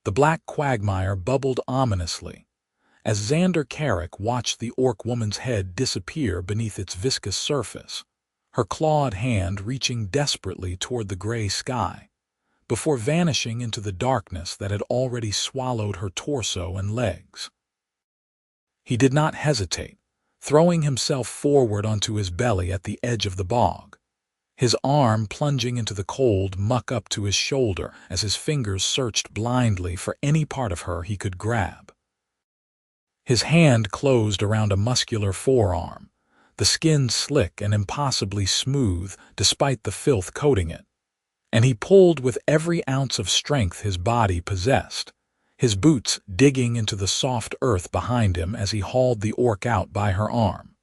The black quagmire bubbled ominously as Zander Carrick watched the orc woman's head disappear beneath its viscous surface, her clawed hand reaching desperately toward the gray sky, before vanishing into the darkness that had already swallowed her torso and legs. He did not hesitate, throwing himself forward onto his belly at the edge of the bog, his arm plunging into the cold muck up to his shoulder as his fingers searched blindly for any part of her he could grab. His hand closed around a muscular forearm, the skin slick and impossibly smooth despite the filth coating it, and he pulled with every ounce of strength his body possessed, his boots digging into the soft earth behind him as he hauled the orc out by her arm.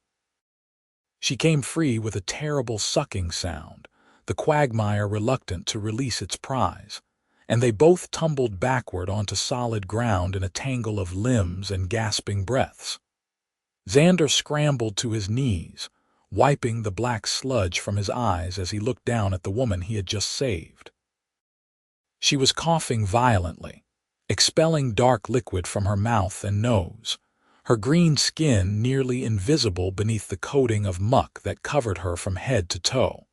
She came free with a terrible sucking sound, the quagmire reluctant to release its prize, and they both tumbled backward onto solid ground in a tangle of limbs and gasping breaths. Zander scrambled to his knees, wiping the black sludge from his eyes as he looked down at the woman he had just saved. She was coughing violently, expelling dark liquid from her mouth and nose, her green skin nearly invisible beneath the coating of muck that covered her from head to toe.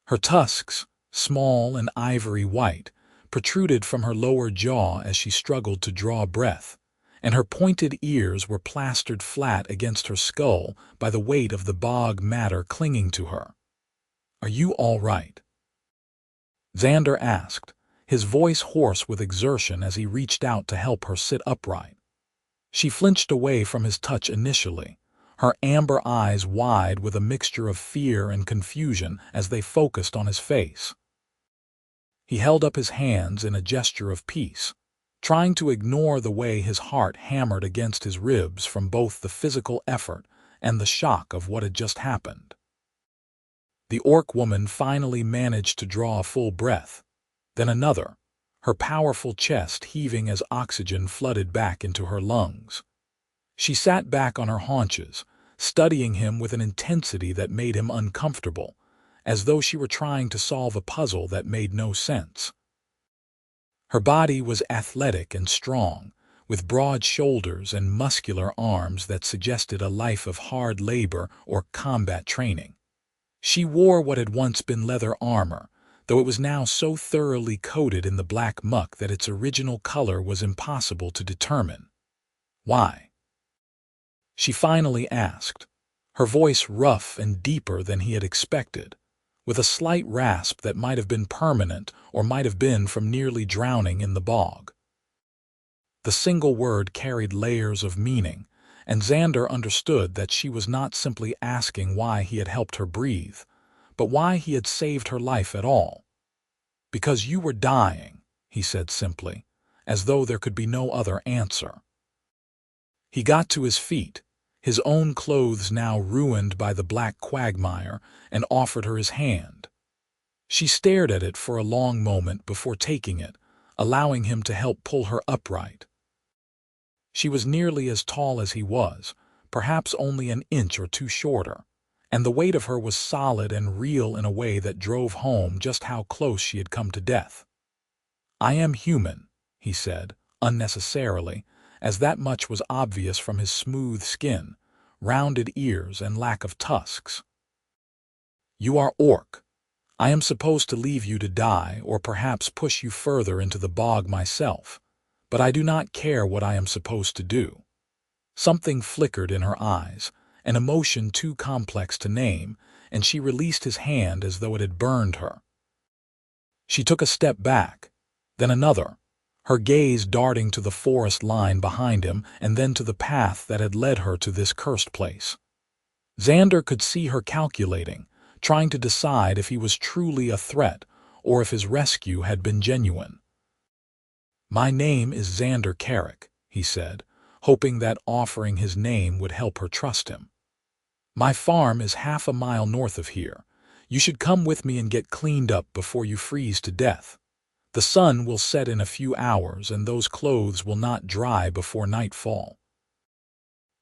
Her tusks, small and ivory white, protruded from her lower jaw as she struggled to draw breath, and her pointed ears were plastered flat against her skull by the weight of the bog matter clinging to her. "Are you all right?" Zander asked, his voice hoarse with exertion as he reached out to help her sit upright. She flinched away from his touch initially, her amber eyes wide with a mixture of fear and confusion as they focused on his face. He held up his hands in a gesture of peace, trying to ignore the way his heart hammered against his ribs from both the physical effort and the shock of what had just happened. The orc woman finally managed to draw a full breath, then another, her powerful chest heaving as oxygen flooded back into her lungs. She sat back on her haunches, studying him with an intensity that made him uncomfortable, as though she were trying to solve a puzzle that made no sense. Her body was athletic and strong, with broad shoulders and muscular arms that suggested a life of hard labor or combat training. She wore what had once been leather armor, though it was now so thoroughly coated in the black muck that its original color was impossible to determine. "Why?" she finally asked, her voice rough and deeper than he had expected, with a slight rasp that might have been permanent or might have been from nearly drowning in the bog. The single word carried layers of meaning, and Zander understood that she was not simply asking why he had helped her breathe, but why he had saved her life at all. "Because you were dying," he said simply, as though there could be no other answer. He got to his feet, his own clothes now ruined by the black quagmire, and offered her his hand. She stared at it for a long moment before taking it, allowing him to help pull her upright. She was nearly as tall as he was, perhaps only an inch or two shorter, and the weight of her was solid and real in a way that drove home just how close she had come to death. "I am human," he said, unnecessarily, as that much was obvious from his smooth skin, rounded ears, and lack of tusks. "You are orc. I am supposed to leave you to die or perhaps push you further into the bog myself, but I do not care what I am supposed to do." Something flickered in her eyes, an emotion too complex to name, and she released his hand as though it had burned her. She took a step back, then another, her gaze darting to the forest line behind him and then to the path that had led her to this cursed place. Zander could see her calculating, trying to decide if he was truly a threat or if his rescue had been genuine. "My name is Zander Carrick," he said, hoping that offering his name would help her trust him. "My farm is half a mile north of here. You should come with me and get cleaned up before you freeze to death. The sun will set in a few hours, and those clothes will not dry before nightfall."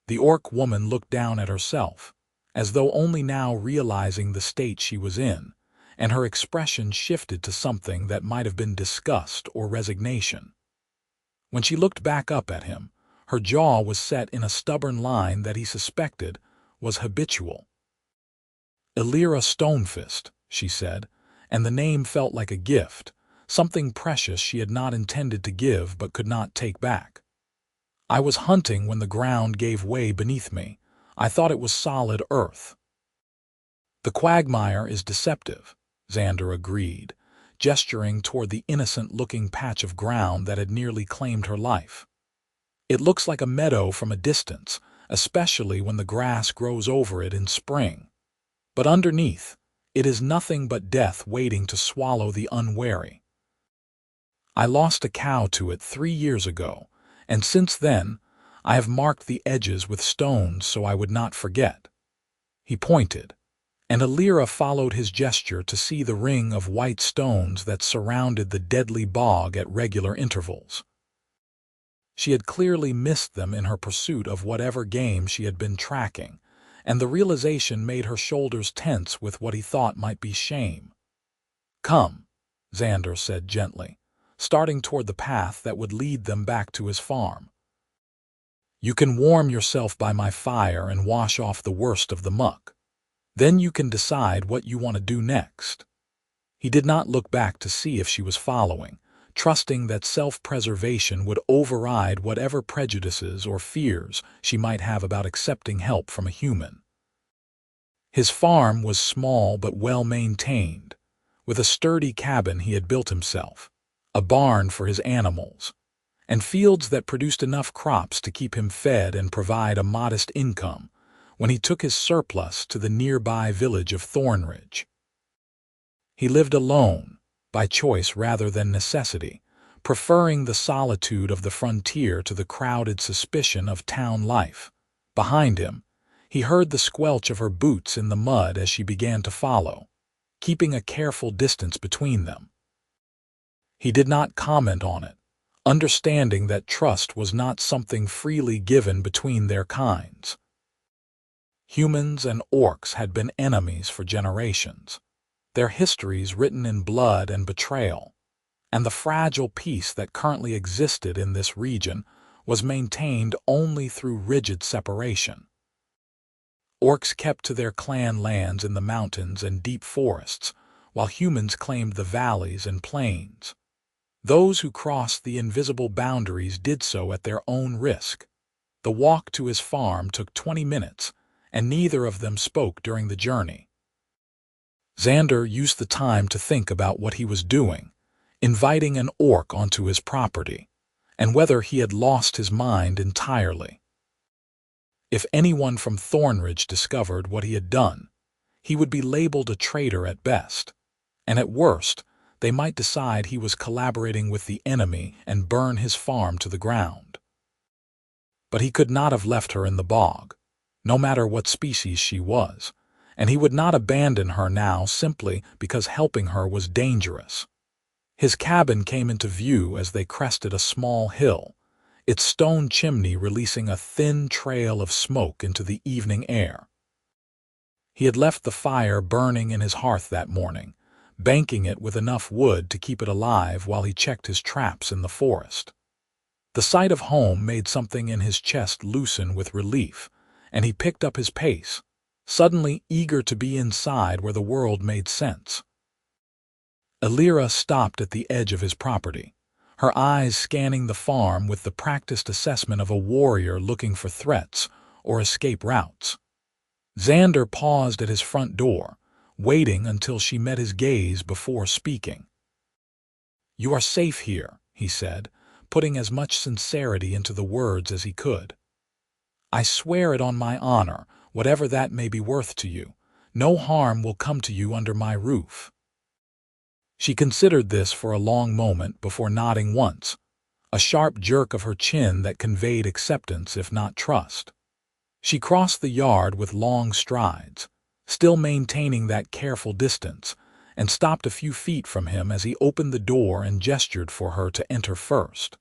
The orc woman looked down at herself, as though only now realizing the state she was in, and her expression shifted to something that might have been disgust or resignation. When she looked back up at him, her jaw was set in a stubborn line that he suspected was habitual. "Elira Stonefist," she said, and the name felt like a gift, something precious she had not intended to give but could not take back. "I was hunting when the ground gave way beneath me. I thought it was solid earth." "The Quagmire is deceptive," Zander agreed, gesturing toward the innocent-looking patch of ground that had nearly claimed her life. "It looks like a meadow from a distance, especially when the grass grows over it in spring. But underneath, it is nothing but death waiting to swallow the unwary. I lost a cow to it 3 years ago, and since then, I have marked the edges with stones so I would not forget." He pointed, and Elira followed his gesture to see the ring of white stones that surrounded the deadly bog at regular intervals. She had clearly missed them in her pursuit of whatever game she had been tracking, and the realization made her shoulders tense with what he thought might be shame. "Come," Zander said gently, starting toward the path that would lead them back to his farm. "You can warm yourself by my fire and wash off the worst of the muck. Then you can decide what you want to do next." He did not look back to see if she was following, trusting that self-preservation would override whatever prejudices or fears she might have about accepting help from a human. His farm was small but well-maintained, with a sturdy cabin he had built himself, a barn for his animals, and fields that produced enough crops to keep him fed and provide a modest income when he took his surplus to the nearby village of Thornridge. He lived alone, by choice rather than necessity, preferring the solitude of the frontier to the crowded suspicion of town life. Behind him, he heard the squelch of her boots in the mud as she began to follow, keeping a careful distance between them. He did not comment on it, understanding that trust was not something freely given between their kinds. Humans and orcs had been enemies for generations, their histories written in blood and betrayal, and the fragile peace that currently existed in this region was maintained only through rigid separation. Orcs kept to their clan lands in the mountains and deep forests, while humans claimed the valleys and plains. Those who crossed the invisible boundaries did so at their own risk. The walk to his farm took 20 minutes, and neither of them spoke during the journey. Zander used the time to think about what he was doing, inviting an orc onto his property, and whether he had lost his mind entirely. If anyone from Thornridge discovered what he had done, he would be labeled a traitor at best, and at worst, they might decide he was collaborating with the enemy and burn his farm to the ground. But he could not have left her in the bog, no matter what species she was, and he would not abandon her now simply because helping her was dangerous. His cabin came into view as they crested a small hill, its stone chimney releasing a thin trail of smoke into the evening air. He had left the fire burning in his hearth that morning, banking it with enough wood to keep it alive while he checked his traps in the forest. The sight of home made something in his chest loosen with relief, and he picked up his pace, suddenly eager to be inside where the world made sense. Elira stopped at the edge of his property, her eyes scanning the farm with the practiced assessment of a warrior looking for threats or escape routes. Zander paused at his front door, waiting until she met his gaze before speaking. "You are safe here," he said, putting as much sincerity into the words as he could. "I swear it on my honor, whatever that may be worth to you. No harm will come to you under my roof." She considered this for a long moment before nodding once, a sharp jerk of her chin that conveyed acceptance if not trust. She crossed the yard with long strides, still maintaining that careful distance, and stopped a few feet from him as he opened the door and gestured for her to enter first.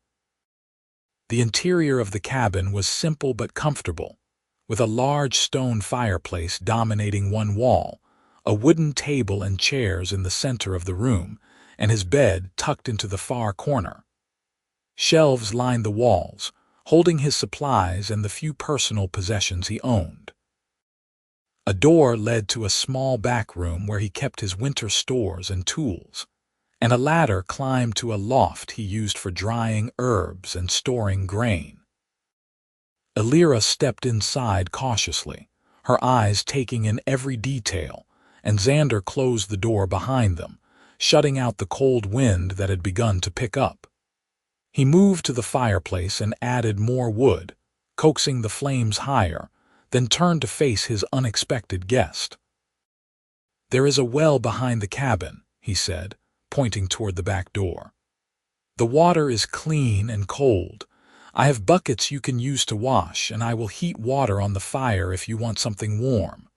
The interior of the cabin was simple but comfortable, with a large stone fireplace dominating one wall, a wooden table and chairs in the center of the room, and his bed tucked into the far corner. Shelves lined the walls, holding his supplies and the few personal possessions he owned. A door led to a small back room where he kept his winter stores and tools, and a ladder climbed to a loft he used for drying herbs and storing grain. Elira stepped inside cautiously, her eyes taking in every detail, and Zander closed the door behind them, shutting out the cold wind that had begun to pick up. He moved to the fireplace and added more wood, coaxing the flames higher, then turned to face his unexpected guest. "There is a well behind the cabin," he said, pointing toward the back door. "The water is clean and cold. I have buckets you can use to wash, and I will heat water on the fire if you want something warm.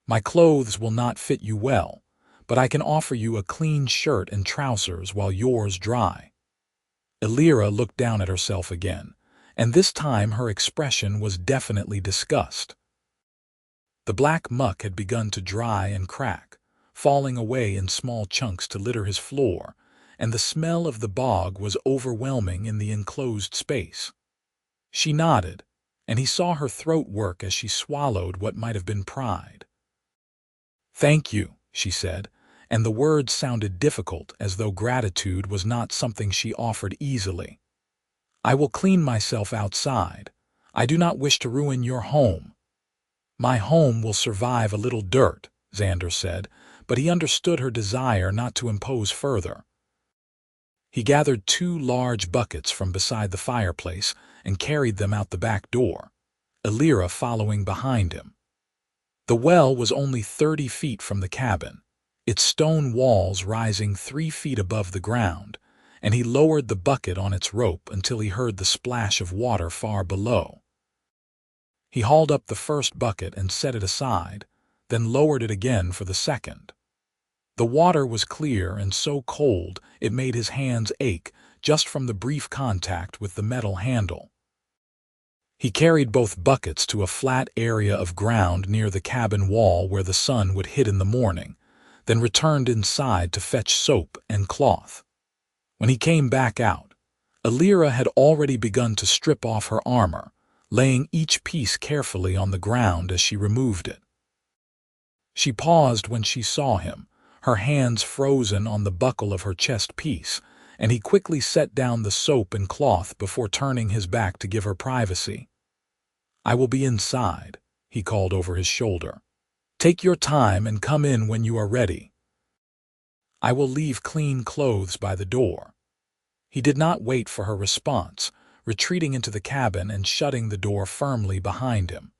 My clothes will not fit you well, but I can offer you a clean shirt and trousers while yours dry." Elira looked down at herself again, and this time her expression was definitely disgust. The black muck had begun to dry and crack, falling away in small chunks to litter his floor, and the smell of the bog was overwhelming in the enclosed space. She nodded, and he saw her throat work as she swallowed what might have been pride. "Thank you," she said, and the words sounded difficult, as though gratitude was not something she offered easily. "I will clean myself outside. I do not wish to ruin your home." "My home will survive a little dirt," Zander said, but he understood her desire not to impose further. He gathered 2 large buckets from beside the fireplace and carried them out the back door, Elira following behind him. The well was only 30 feet from the cabin, its stone walls rising 3 feet above the ground, and he lowered the bucket on its rope until he heard the splash of water far below. He hauled up the first bucket and set it aside, then lowered it again for the second. The water was clear and so cold it made his hands ache just from the brief contact with the metal handle. He carried both buckets to a flat area of ground near the cabin wall where the sun would hit in the morning, then returned inside to fetch soap and cloth. When he came back out, Elira had already begun to strip off her armor, laying each piece carefully on the ground as she removed it. She paused when she saw him, her hands frozen on the buckle of her chest piece, and he quickly set down the soap and cloth before turning his back to give her privacy. "I will be inside," he called over his shoulder. "Take your time and come in when you are ready. I will leave clean clothes by the door." He did not wait for her response, retreating into the cabin and shutting the door firmly behind him.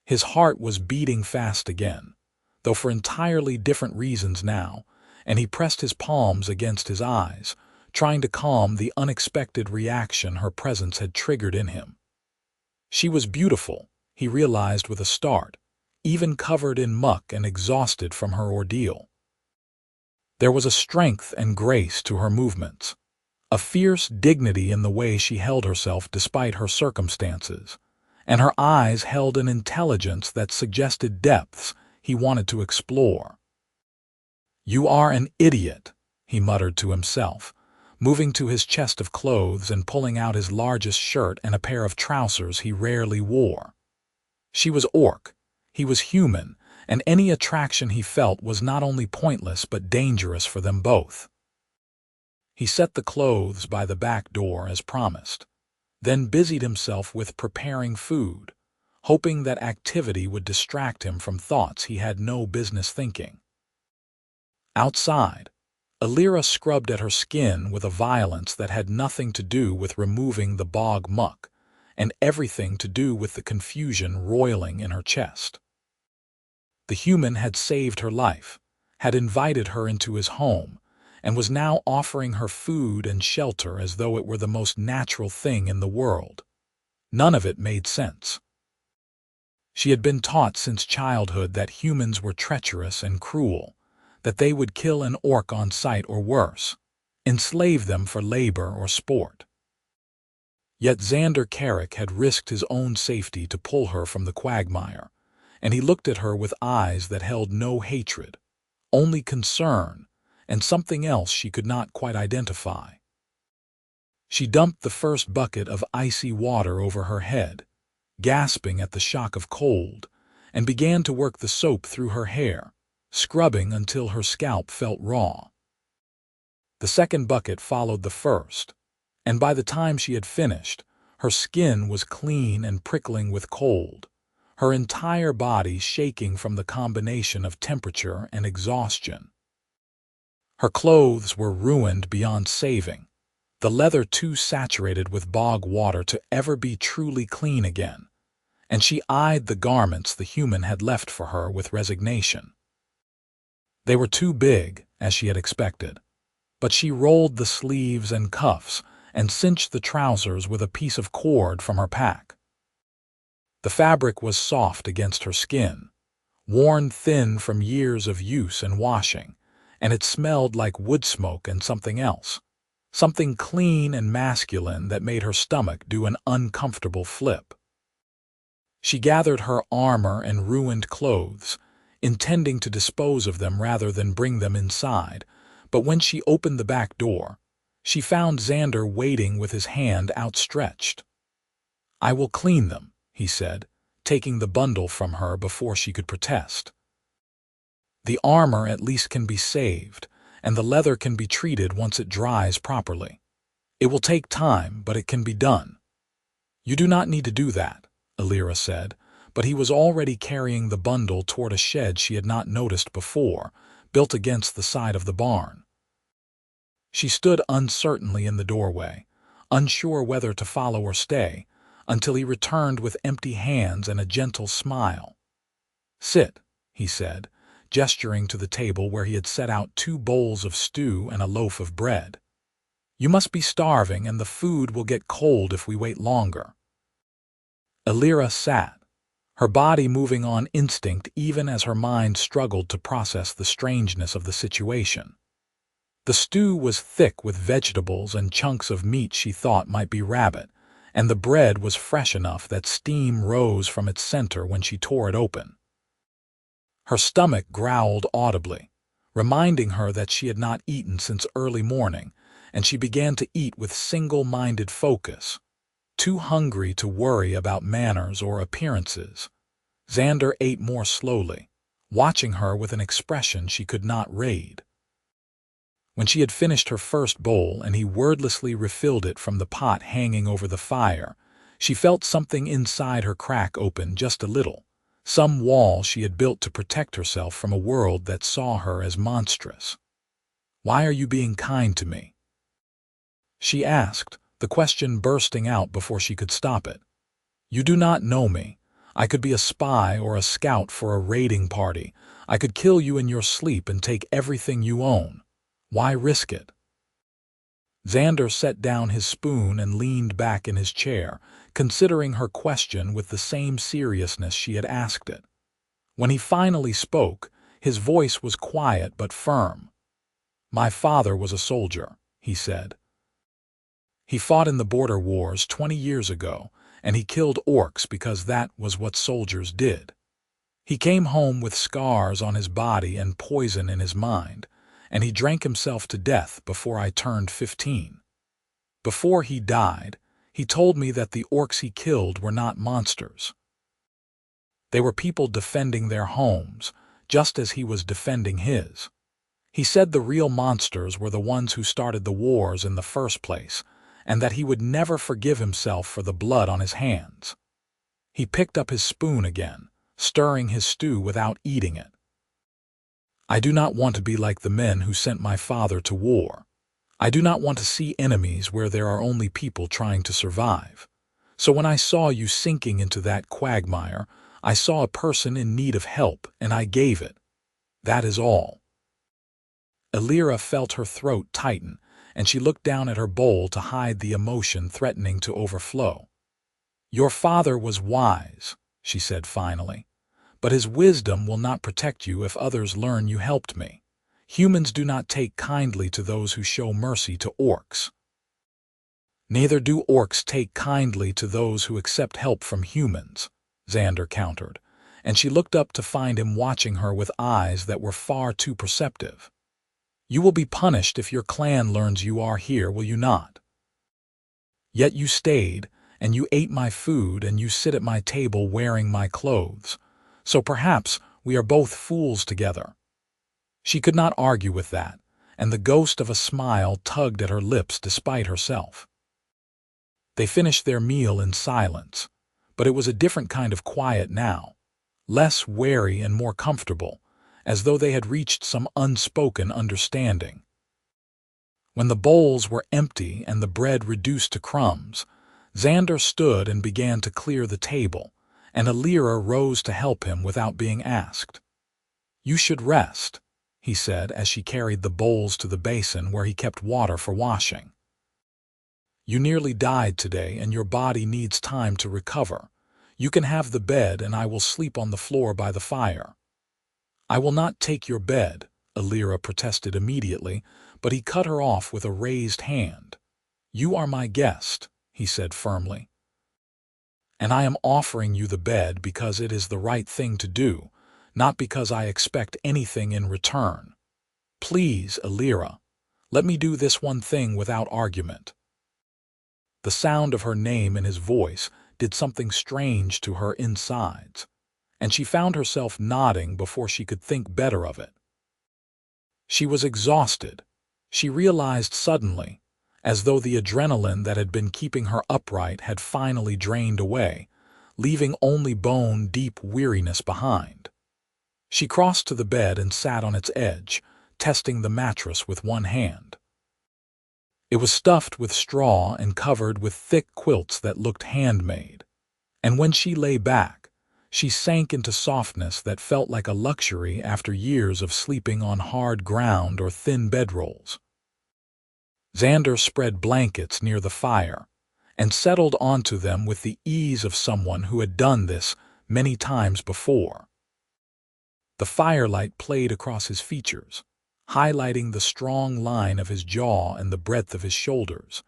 His heart was beating fast again, though for entirely different reasons now, and he pressed his palms against his eyes, trying to calm the unexpected reaction her presence had triggered in him. She was beautiful, he realized with a start, even covered in muck and exhausted from her ordeal. There was a strength and grace to her movements, a fierce dignity in the way she held herself despite her circumstances, and her eyes held an intelligence that suggested depths he wanted to explore. "You are an idiot," he muttered to himself, moving to his chest of clothes and pulling out his largest shirt and a pair of trousers he rarely wore. She was orc, he was human, and any attraction he felt was not only pointless but dangerous for them both. He set the clothes by the back door as promised, then busied himself with preparing food, hoping that activity would distract him from thoughts he had no business thinking. Outside, Elira scrubbed at her skin with a violence that had nothing to do with removing the bog muck, and everything to do with the confusion roiling in her chest. The human had saved her life, had invited her into his home, and was now offering her food and shelter as though it were the most natural thing in the world. None of it made sense. She had been taught since childhood that humans were treacherous and cruel, that they would kill an orc on sight or worse, enslave them for labor or sport. Yet Zander Carrick had risked his own safety to pull her from the Quagmire, and he looked at her with eyes that held no hatred, only concern, and something else she could not quite identify. She dumped the first bucket of icy water over her head, gasping at the shock of cold, and began to work the soap through her hair, scrubbing until her scalp felt raw. The second bucket followed the first, and by the time she had finished, her skin was clean and prickling with cold, her entire body shaking from the combination of temperature and exhaustion. Her clothes were ruined beyond saving, the leather too saturated with bog water to ever be truly clean again, and she eyed the garments the human had left for her with resignation. They were too big, as she had expected, but she rolled the sleeves and cuffs and cinched the trousers with a piece of cord from her pack. The fabric was soft against her skin, worn thin from years of use and washing, and it smelled like wood smoke and something else, something clean and masculine that made her stomach do an uncomfortable flip. She gathered her armor and ruined clothes, intending to dispose of them rather than bring them inside, but when she opened the back door, she found Zander waiting with his hand outstretched. "I will clean them," he said, taking the bundle from her before she could protest. "The armor at least can be saved, and the leather can be treated once it dries properly. It will take time, but it can be done." "You do not need to do that," Elira said, but he was already carrying the bundle toward a shed she had not noticed before, built against the side of the barn. She stood uncertainly in the doorway, unsure whether to follow or stay, until he returned with empty hands and a gentle smile. "Sit," he said, gesturing to the table where he had set out 2 bowls of stew and a loaf of bread. "You must be starving, and the food will get cold if we wait longer." Elira sat, her body moving on instinct even as her mind struggled to process the strangeness of the situation. The stew was thick with vegetables and chunks of meat she thought might be rabbit, and the bread was fresh enough that steam rose from its center when she tore it open. Her stomach growled audibly, reminding her that she had not eaten since early morning, and she began to eat with single-minded focus, too hungry to worry about manners or appearances. Zander ate more slowly, watching her with an expression she could not read. When she had finished her first bowl and he wordlessly refilled it from the pot hanging over the fire, she felt something inside her crack open just a little, some wall she had built to protect herself from a world that saw her as monstrous. "Why are you being kind to me?" she asked, the question bursting out before she could stop it. "You do not know me. I could be a spy or a scout for a raiding party. I could kill you in your sleep and take everything you own. Why risk it?" Zander set down his spoon and leaned back in his chair, considering her question with the same seriousness she had asked it. When he finally spoke, his voice was quiet but firm. "My father was a soldier," he said. "He fought in the border wars 20 years ago, and he killed orcs because that was what soldiers did. He came home with scars on his body and poison in his mind, and he drank himself to death before I turned 15. Before he died, he told me that the orcs he killed were not monsters. They were people defending their homes, just as he was defending his. He said the real monsters were the ones who started the wars in the first place, and that he would never forgive himself for the blood on his hands." He picked up his spoon again, stirring his stew without eating it. "I do not want to be like the men who sent my father to war. I do not want to see enemies where there are only people trying to survive. So when I saw you sinking into that quagmire, I saw a person in need of help, and I gave it. That is all." Elira felt her throat tighten, and she looked down at her bowl to hide the emotion threatening to overflow. "Your father was wise," she said finally, "but his wisdom will not protect you if others learn you helped me. Humans do not take kindly to those who show mercy to orcs." "Neither do orcs take kindly to those who accept help from humans," Zander countered, and she looked up to find him watching her with eyes that were far too perceptive. "You will be punished if your clan learns you are here, will you not?" Yet you stayed, and you ate my food, and you sit at my table wearing my clothes. So perhaps we are both fools together." She could not argue with that, and the ghost of a smile tugged at her lips despite herself. They finished their meal in silence, but it was a different kind of quiet now, less wary and more comfortable, as though they had reached some unspoken understanding. When the bowls were empty and the bread reduced to crumbs, Zander stood and began to clear the table, and Elira rose to help him without being asked. "You should rest," he said as she carried the bowls to the basin where he kept water for washing. "You nearly died today, and your body needs time to recover. You can have the bed, and I will sleep on the floor by the fire." "I will not take your bed," Elira protested immediately, but he cut her off with a raised hand. "You are my guest," he said firmly. "And I am offering you the bed because it is the right thing to do, not because I expect anything in return. Please, Elira, let me do this one thing without argument." The sound of her name in his voice did something strange to her insides, and she found herself nodding before she could think better of it. She was exhausted, she realized suddenly, as though the adrenaline that had been keeping her upright had finally drained away, leaving only bone-deep weariness behind. She crossed to the bed and sat on its edge, testing the mattress with one hand. It was stuffed with straw and covered with thick quilts that looked handmade, and when she lay back, she sank into softness that felt like a luxury after years of sleeping on hard ground or thin bedrolls. Zander spread blankets near the fire and settled onto them with the ease of someone who had done this many times before. The firelight played across his features, highlighting the strong line of his jaw and the breadth of his shoulders,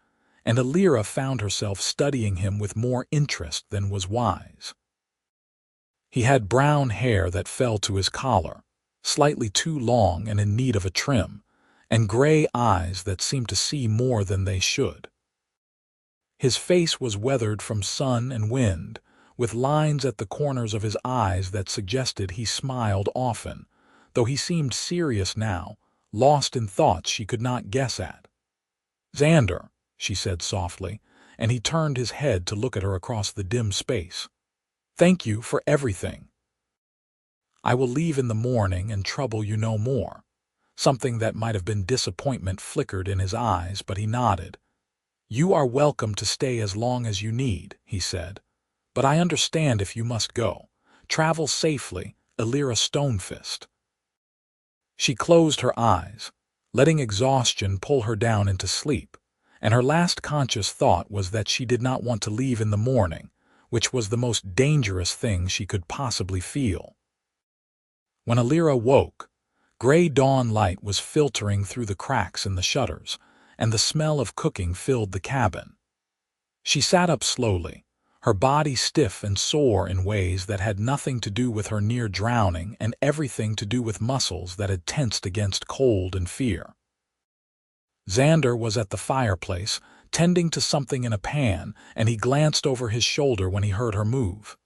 and Elira found herself studying him with more interest than was wise. He had brown hair that fell to his collar, slightly too long and in need of a trim, and gray eyes that seemed to see more than they should. His face was weathered from sun and wind, with lines at the corners of his eyes that suggested he smiled often, though he seemed serious now, lost in thoughts she could not guess at. "Zander," she said softly, and he turned his head to look at her across the dim space. "Thank you for everything. I will leave in the morning and trouble you no more." Something that might have been disappointment flickered in his eyes, but he nodded. "You are welcome to stay as long as you need," he said. "But I understand if you must go. Travel safely, Elira Stonefist." She closed her eyes, letting exhaustion pull her down into sleep, and her last conscious thought was that she did not want to leave in the morning, which was the most dangerous thing she could possibly feel. When Elira woke, gray dawn light was filtering through the cracks in the shutters, and the smell of cooking filled the cabin. She sat up slowly, her body stiff and sore in ways that had nothing to do with her near drowning and everything to do with muscles that had tensed against cold and fear. Zander was at the fireplace, tending to something in a pan, and he glanced over his shoulder when he heard her move.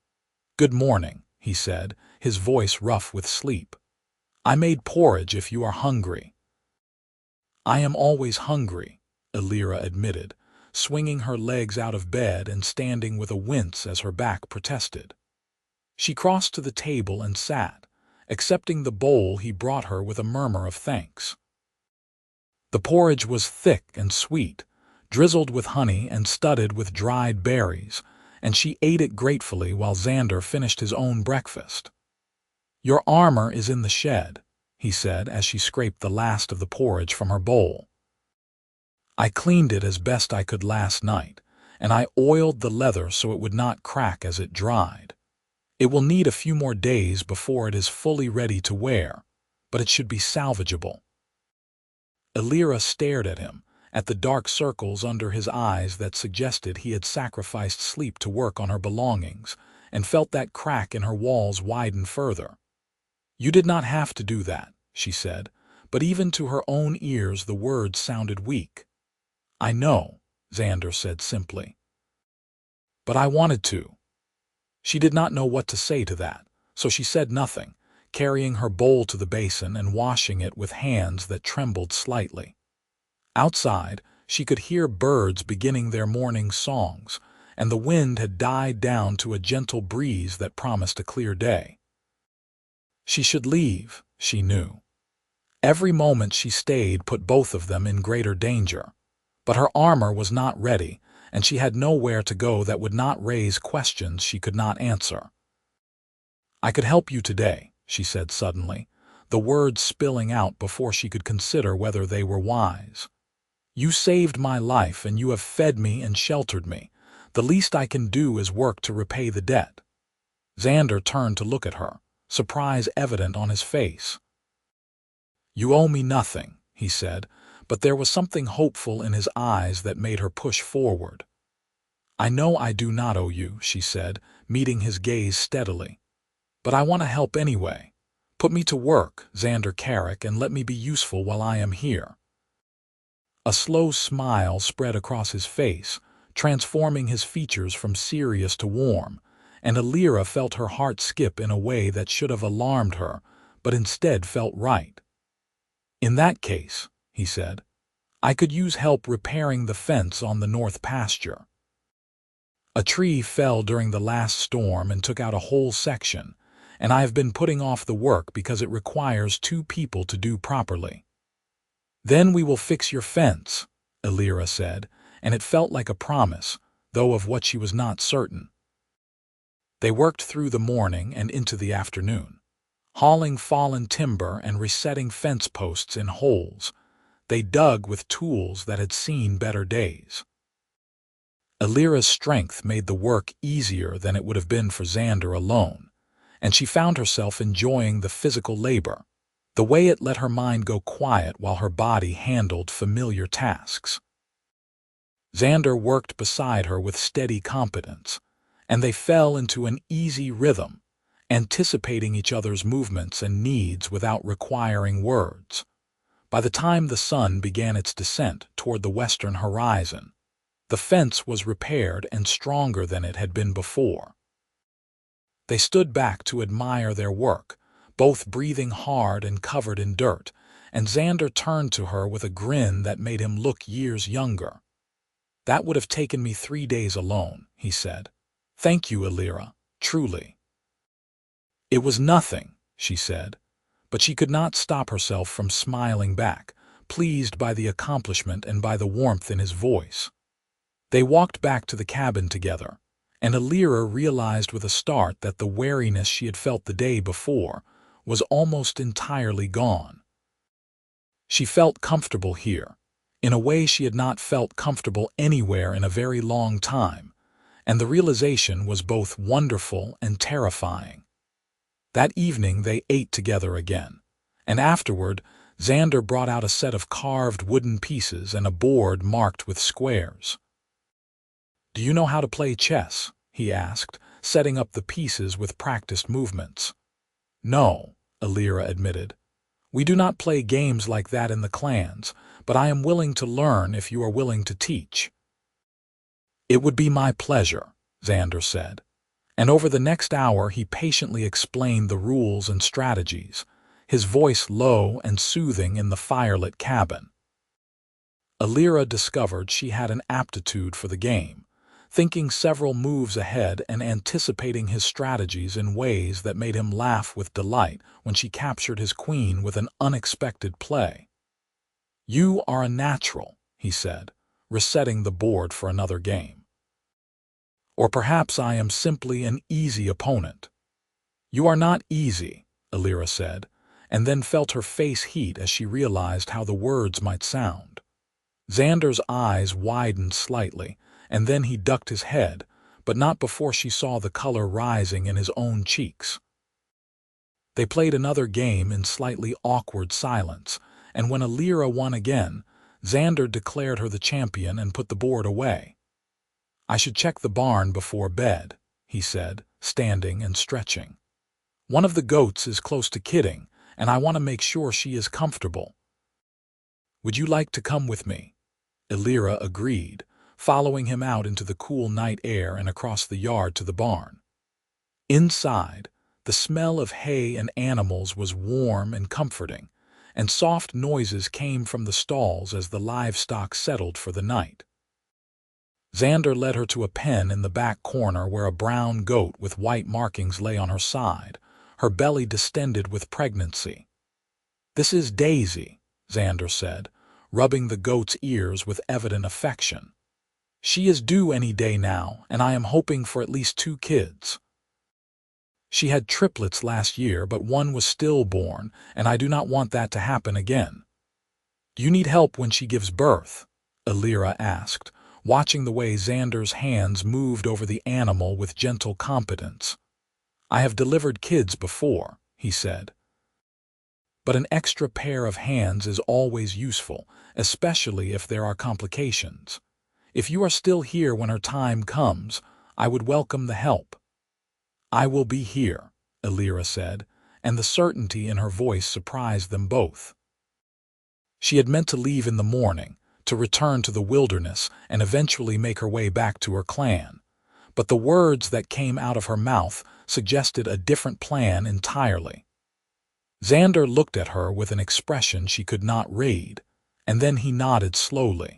"Good morning," he said, his voice rough with sleep. "I made porridge if you are hungry." "I am always hungry," Elira admitted, swinging her legs out of bed and standing with a wince as her back protested. She crossed to the table and sat, accepting the bowl he brought her with a murmur of thanks. The porridge was thick and sweet, drizzled with honey and studded with dried berries, and she ate it gratefully while Zander finished his own breakfast. "Your armor is in the shed," he said as she scraped the last of the porridge from her bowl. "I cleaned it as best I could last night, and I oiled the leather so it would not crack as it dried. It will need a few more days before it is fully ready to wear, but it should be salvageable." Elira stared at him, at the dark circles under his eyes that suggested he had sacrificed sleep to work on her belongings, and felt that crack in her walls widen further. "You did not have to do that," she said, but even to her own ears the words sounded weak. "I know," Zander said simply. But I wanted to. She did not know what to say to that, so she said nothing, carrying her bowl to the basin and washing it with hands that trembled slightly. Outside, she could hear birds beginning their morning songs, and the wind had died down to a gentle breeze that promised a clear day. She should leave, she knew. Every moment she stayed put both of them in greater danger. But her armor was not ready, and she had nowhere to go that would not raise questions she could not answer. I could help you today, she said suddenly, the words spilling out before she could consider whether they were wise. You saved my life and you have fed me and sheltered me. The least I can do is work to repay the debt. Zander turned to look at her, surprise evident on his face. You owe me nothing, he said, but there was something hopeful in his eyes that made her push forward. I know I do not owe you, she said, meeting his gaze steadily. But I want to help anyway. Put me to work, Zander Carrick, and let me be useful while I am here. A slow smile spread across his face, transforming his features from serious to warm, and Elira felt her heart skip in a way that should have alarmed her, but instead felt right. In that case, he said, I could use help repairing the fence on the north pasture. A tree fell during the last storm and took out a whole section, and I have been putting off the work because it requires 2 people to do properly. Then we will fix your fence, Elira said, and it felt like a promise, though of what she was not certain. They worked through the morning and into the afternoon, hauling fallen timber and resetting fence posts in holes. They dug with tools that had seen better days. Elira's strength made the work easier than it would have been for Zander alone, and she found herself enjoying the physical labor, the way it let her mind go quiet while her body handled familiar tasks. Zander worked beside her with steady competence, and they fell into an easy rhythm, anticipating each other's movements and needs without requiring words. By the time the sun began its descent toward the western horizon, the fence was repaired and stronger than it had been before. They stood back to admire their work, both breathing hard and covered in dirt, and Zander turned to her with a grin that made him look years younger. That would have taken me 3 days alone, he said. Thank you, Elira, truly. It was nothing, she said, but she could not stop herself from smiling back, pleased by the accomplishment and by the warmth in his voice. They walked back to the cabin together, and Elira realized with a start that the wariness she had felt the day before was almost entirely gone. She felt comfortable here, in a way she had not felt comfortable anywhere in a very long time, and the realization was both wonderful and terrifying. That evening they ate together again, and afterward Zander brought out a set of carved wooden pieces and a board marked with squares. Do you know how to play chess? He asked, setting up the pieces with practiced movements. No, Elira admitted. We do not play games like that in the clans, but I am willing to learn if you are willing to teach. It would be my pleasure, Zander said, and over the next hour he patiently explained the rules and strategies, his voice low and soothing in the firelit cabin. Elira discovered she had an aptitude for the game, thinking several moves ahead and anticipating his strategies in ways that made him laugh with delight when she captured his queen with an unexpected play. You are a natural, he said, resetting the board for another game. Or perhaps I am simply an easy opponent. You are not easy, Elira said, and then felt her face heat as she realized how the words might sound. Zander's eyes widened slightly, and then he ducked his head, but not before she saw the color rising in his own cheeks. They played another game in slightly awkward silence, and when Elira won again, Zander declared her the champion and put the board away. I should check the barn before bed, he said, standing and stretching. One of the goats is close to kidding, and I want to make sure she is comfortable. Would you like to come with me? Elira agreed, following him out into the cool night air and across the yard to the barn. Inside, the smell of hay and animals was warm and comforting, and soft noises came from the stalls as the livestock settled for the night. Zander led her to a pen in the back corner where a brown goat with white markings lay on her side, her belly distended with pregnancy. "This is Daisy," Zander said, rubbing the goat's ears with evident affection. "She is due any day now, and I am hoping for at least 2 kids. She had triplets last year, but one was stillborn, and I do not want that to happen again." "Do you need help when she gives birth?" Elira asked, watching the way Zander's hands moved over the animal with gentle competence. "I have delivered kids before," he said. "But an extra pair of hands is always useful, especially if there are complications. If you are still here when her time comes, I would welcome the help." "I will be here," Elira said, and the certainty in her voice surprised them both. She had meant to leave in the morning, to return to the wilderness and eventually make her way back to her clan, but the words that came out of her mouth suggested a different plan entirely. Zander looked at her with an expression she could not read, and then he nodded slowly.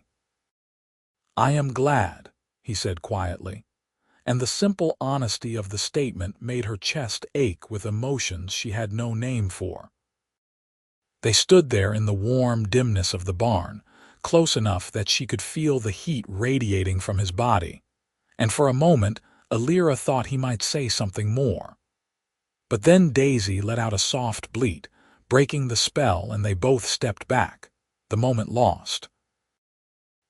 "I am glad," he said quietly, and the simple honesty of the statement made her chest ache with emotions she had no name for. They stood there in the warm dimness of the barn, close enough that she could feel the heat radiating from his body, and for a moment Elira thought he might say something more. But then Daisy let out a soft bleat, breaking the spell, and they both stepped back, the moment lost.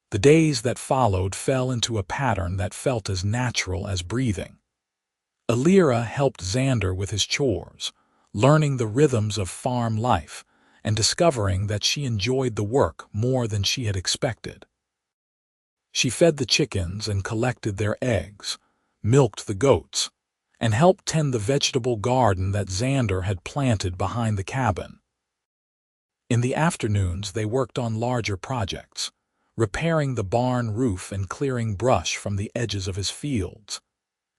The days that followed fell into a pattern that felt as natural as breathing. Elira helped Zander with his chores, learning the rhythms of farm life, and discovering that she enjoyed the work more than she had expected. She fed the chickens and collected their eggs, milked the goats, and helped tend the vegetable garden that Zander had planted behind the cabin. In the afternoons they worked on larger projects, repairing the barn roof and clearing brush from the edges of his fields.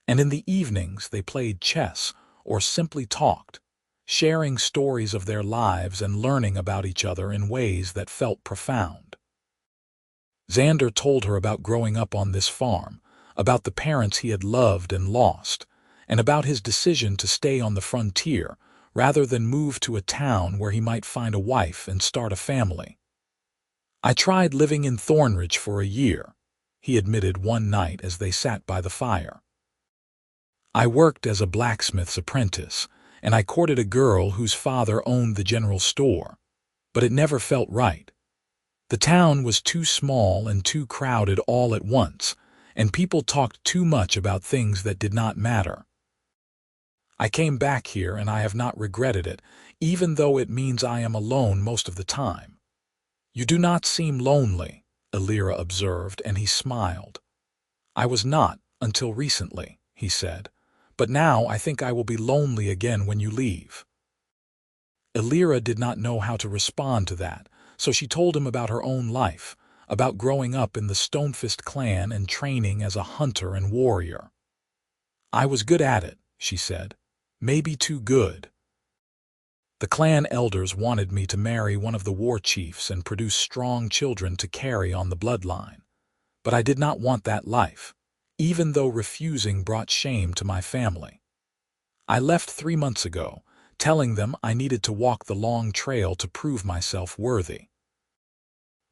And in the evenings they played chess or simply talked, sharing stories of their lives and learning about each other in ways that felt profound. Zander told her about growing up on this farm, about the parents he had loved and lost, and about his decision to stay on the frontier rather than move to a town where he might find a wife and start a family. "I tried living in Thornridge for a year," he admitted one night as they sat by the fire. "I worked as a blacksmith's apprentice, and I courted a girl whose father owned the general store, but it never felt right. The town was too small and too crowded all at once, and people talked too much about things that did not matter. I came back here and I have not regretted it, even though it means I am alone most of the time." "You do not seem lonely," Elira observed, and he smiled. "I was not until recently," he said, "but now I think I will be lonely again when you leave." Elira did not know how to respond to that, so she told him about her own life, about growing up in the Stonefist clan and training as a hunter and warrior. "I was good at it," she said, "maybe too good. The clan elders wanted me to marry one of the war chiefs and produce strong children to carry on the bloodline. But I did not want that life, even though refusing brought shame to my family. I left 3 months ago, telling them I needed to walk the long trail to prove myself worthy.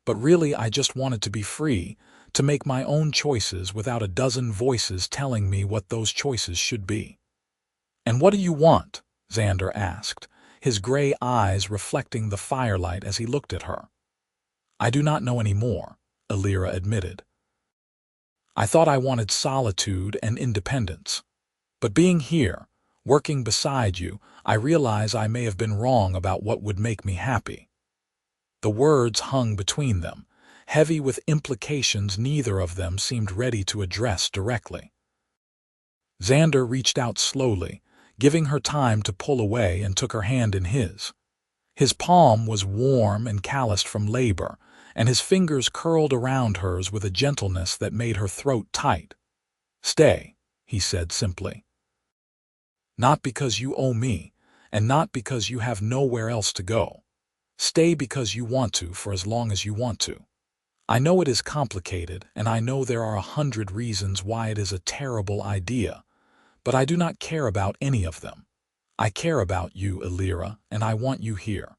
But really I just wanted to be free, to make my own choices without a dozen voices telling me what those choices should be." "And what do you want?" Zander asked, his gray eyes reflecting the firelight as he looked at her. "I do not know any more," Elira admitted. "I thought I wanted solitude and independence. But being here, working beside you, I realize I may have been wrong about what would make me happy." The words hung between them, heavy with implications neither of them seemed ready to address directly. Zander reached out slowly, giving her time to pull away, and took her hand in his. His palm was warm and calloused from labor, and his fingers curled around hers with a gentleness that made her throat tight. "Stay," he said simply. "Not because you owe me, and not because you have nowhere else to go. Stay because you want to for as long as you want to. I know it is complicated, and I know there are 100 reasons why it is a terrible idea, but I do not care about any of them. I care about you, Elira, and I want you here."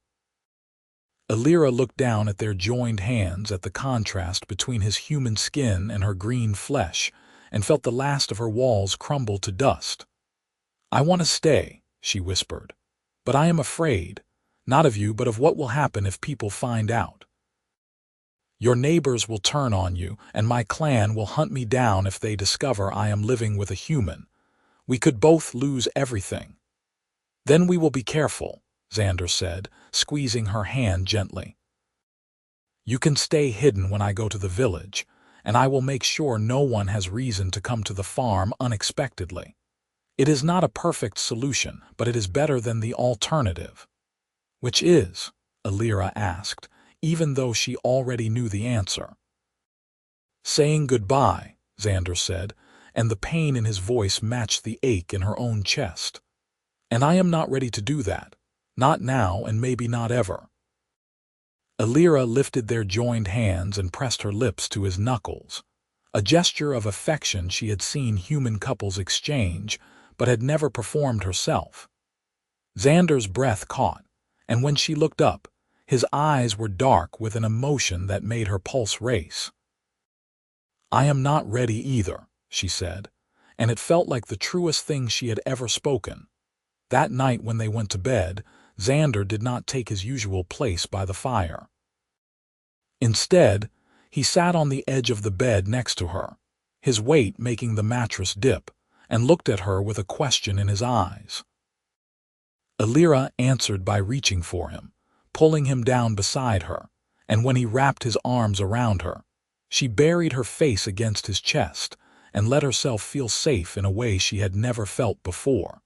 Elira looked down at their joined hands, at the contrast between his human skin and her green flesh, and felt the last of her walls crumble to dust. "I want to stay," she whispered, "but I am afraid, not of you but of what will happen if people find out. Your neighbors will turn on you, and my clan will hunt me down if they discover I am living with a human. We could both lose everything." "Then we will be careful," Zander said, squeezing her hand gently. "You can stay hidden when I go to the village, and I will make sure no one has reason to come to the farm unexpectedly. It is not a perfect solution, but it is better than the alternative." "Which is?" Elira asked, even though she already knew the answer. "Saying goodbye," Zander said, and the pain in his voice matched the ache in her own chest. "And I am not ready to do that. Not now, and maybe not ever." Elira lifted their joined hands and pressed her lips to his knuckles, a gesture of affection she had seen human couples exchange, but had never performed herself. Xander's breath caught, and when she looked up, his eyes were dark with an emotion that made her pulse race. "I am not ready either," she said, and it felt like the truest thing she had ever spoken. That night when they went to bed, Zander did not take his usual place by the fire. Instead, he sat on the edge of the bed next to her, his weight making the mattress dip, and looked at her with a question in his eyes. Elira answered by reaching for him, pulling him down beside her, and when he wrapped his arms around her, she buried her face against his chest and let herself feel safe in a way she had never felt before.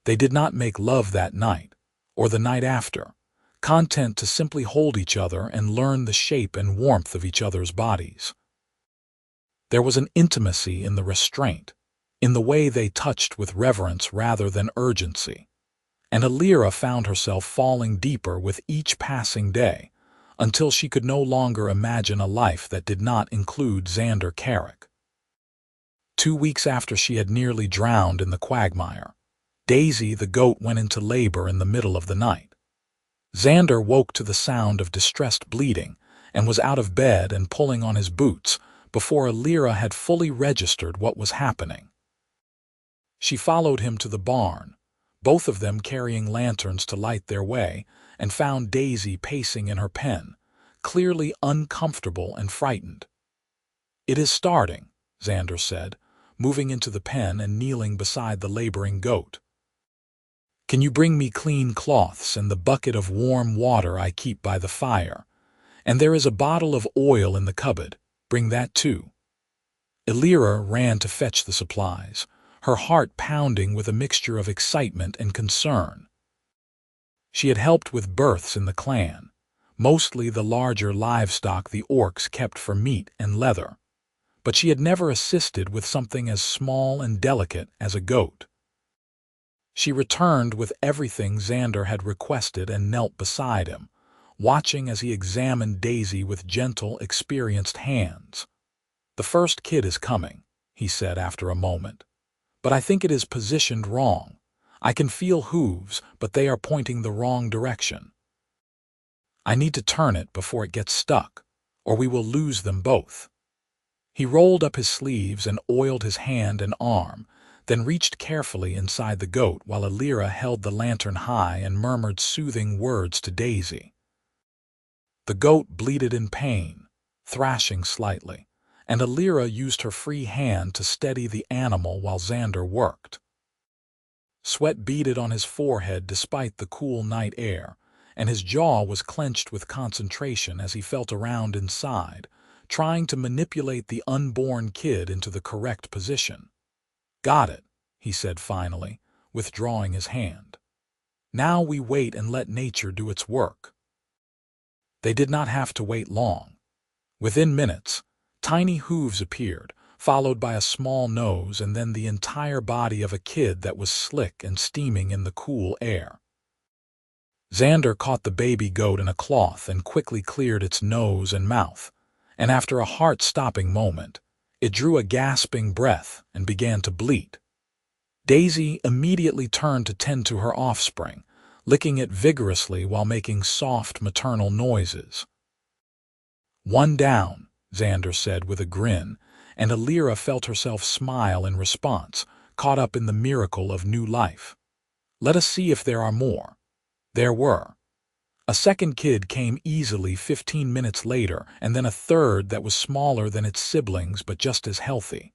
They did not make love that night, or the night after, content to simply hold each other and learn the shape and warmth of each other's bodies. There was an intimacy in the restraint, in the way they touched with reverence rather than urgency, and Elira found herself falling deeper with each passing day, until she could no longer imagine a life that did not include Zander Carrick. 2 weeks after she had nearly drowned in the Quagmire, Daisy the goat went into labor in the middle of the night. Zander woke to the sound of distressed bleeding and was out of bed and pulling on his boots before Elira had fully registered what was happening. She followed him to the barn, both of them carrying lanterns to light their way, and found Daisy pacing in her pen, clearly uncomfortable and frightened. "It is starting," Zander said, moving into the pen and kneeling beside the laboring goat. "Can you bring me clean cloths and the bucket of warm water I keep by the fire? And there is a bottle of oil in the cupboard. Bring that too." Elira ran to fetch the supplies, her heart pounding with a mixture of excitement and concern. She had helped with births in the clan, mostly the larger livestock the orcs kept for meat and leather, but she had never assisted with something as small and delicate as a goat. She returned with everything Zander had requested and knelt beside him, watching as he examined Daisy with gentle, experienced hands. "The first kid is coming," he said after a moment, "but I think it is positioned wrong. I can feel hooves, but they are pointing the wrong direction. I need to turn it before it gets stuck, or we will lose them both." He rolled up his sleeves and oiled his hand and arm, then reached carefully inside the goat while Elira held the lantern high and murmured soothing words to Daisy. The goat bleated in pain, thrashing slightly, and Elira used her free hand to steady the animal while Zander worked. Sweat beaded on his forehead despite the cool night air, and his jaw was clenched with concentration as he felt around inside, trying to manipulate the unborn kid into the correct position. "Got it," he said finally, withdrawing his hand. "Now we wait and let nature do its work." They did not have to wait long. Within minutes, tiny hooves appeared, followed by a small nose and then the entire body of a kid that was slick and steaming in the cool air. Zander caught the baby goat in a cloth and quickly cleared its nose and mouth, and after a heart-stopping moment, it drew a gasping breath and began to bleat. Daisy immediately turned to tend to her offspring, licking it vigorously while making soft maternal noises. "One down," Zander said with a grin, and Elira felt herself smile in response, caught up in the miracle of new life. "Let us see if there are more." There were. A second kid came easily 15 minutes later, and then a third that was smaller than its siblings but just as healthy.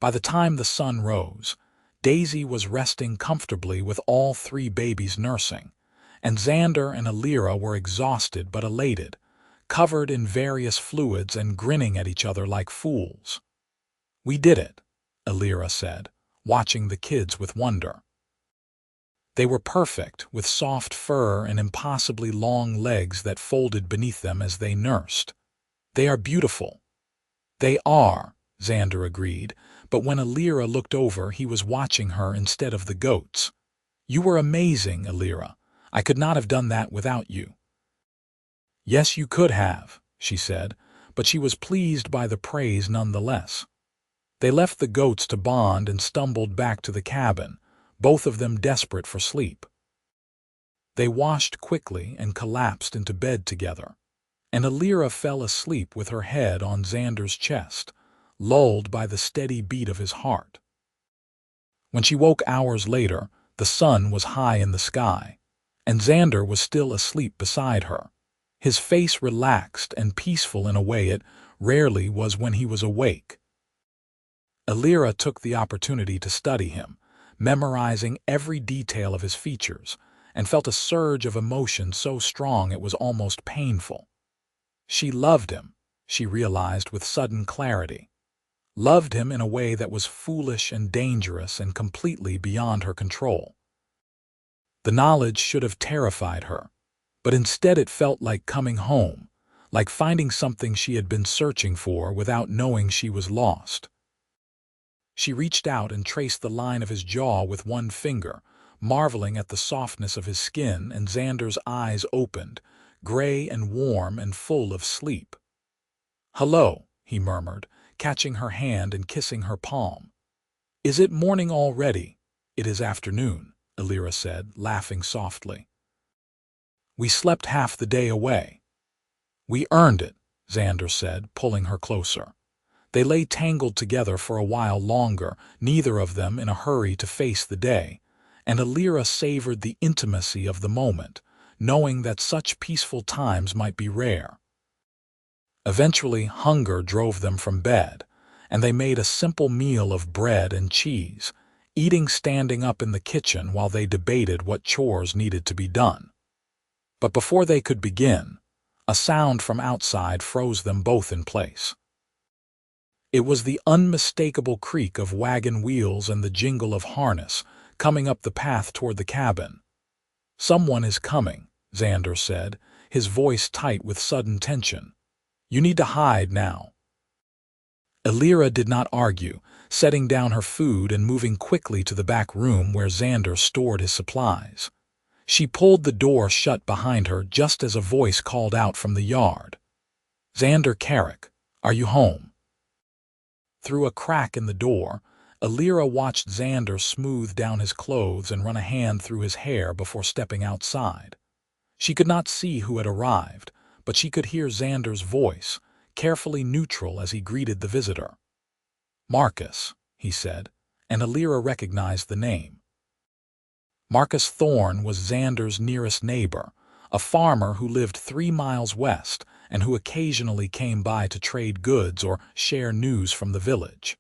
By the time the sun rose, Daisy was resting comfortably with all three babies nursing, and Zander and Elira were exhausted but elated, covered in various fluids and grinning at each other like fools. "We did it," Elira said, watching the kids with wonder. They were perfect, with soft fur and impossibly long legs that folded beneath them as they nursed. "They are beautiful." "They are," Zander agreed, but when Elira looked over, he was watching her instead of the goats. "You were amazing, Elira. I could not have done that without you." "Yes, you could have," she said, but she was pleased by the praise nonetheless. They left the goats to bond and stumbled back to the cabin, both of them desperate for sleep. They washed quickly and collapsed into bed together, and Elira fell asleep with her head on Zander's chest, lulled by the steady beat of his heart. When she woke hours later, the sun was high in the sky, and Zander was still asleep beside her, his face relaxed and peaceful in a way it rarely was when he was awake. Elira took the opportunity to study him, memorizing every detail of his features, and felt a surge of emotion so strong it was almost painful. She loved him, she realized with sudden clarity. Loved him in a way that was foolish and dangerous and completely beyond her control. The knowledge should have terrified her, but instead it felt like coming home, like finding something she had been searching for without knowing she was lost. She reached out and traced the line of his jaw with one finger, marveling at the softness of his skin, and Zander's eyes opened, gray and warm and full of sleep. "Hello," he murmured, catching her hand and kissing her palm. "Is it morning already?" "It is afternoon," Elira said, laughing softly. "We slept half the day away." "We earned it," Zander said, pulling her closer. They lay tangled together for a while longer, neither of them in a hurry to face the day, and Elira savored the intimacy of the moment, knowing that such peaceful times might be rare. Eventually, hunger drove them from bed, and they made a simple meal of bread and cheese, eating standing up in the kitchen while they debated what chores needed to be done. But before they could begin, a sound from outside froze them both in place. It was the unmistakable creak of wagon wheels and the jingle of harness coming up the path toward the cabin. "Someone is coming," Zander said, his voice tight with sudden tension. "You need to hide now." Elira did not argue, setting down her food and moving quickly to the back room where Zander stored his supplies. She pulled the door shut behind her just as a voice called out from the yard. "Zander Carrick, are you home?" Through a crack in the door, Elira watched Zander smooth down his clothes and run a hand through his hair before stepping outside. She could not see who had arrived, but she could hear Zander's voice, carefully neutral as he greeted the visitor. "Marcus," he said, and Elira recognized the name. Marcus Thorne was Zander's nearest neighbor, a farmer who lived 3 miles west and who occasionally came by to trade goods or share news from the village.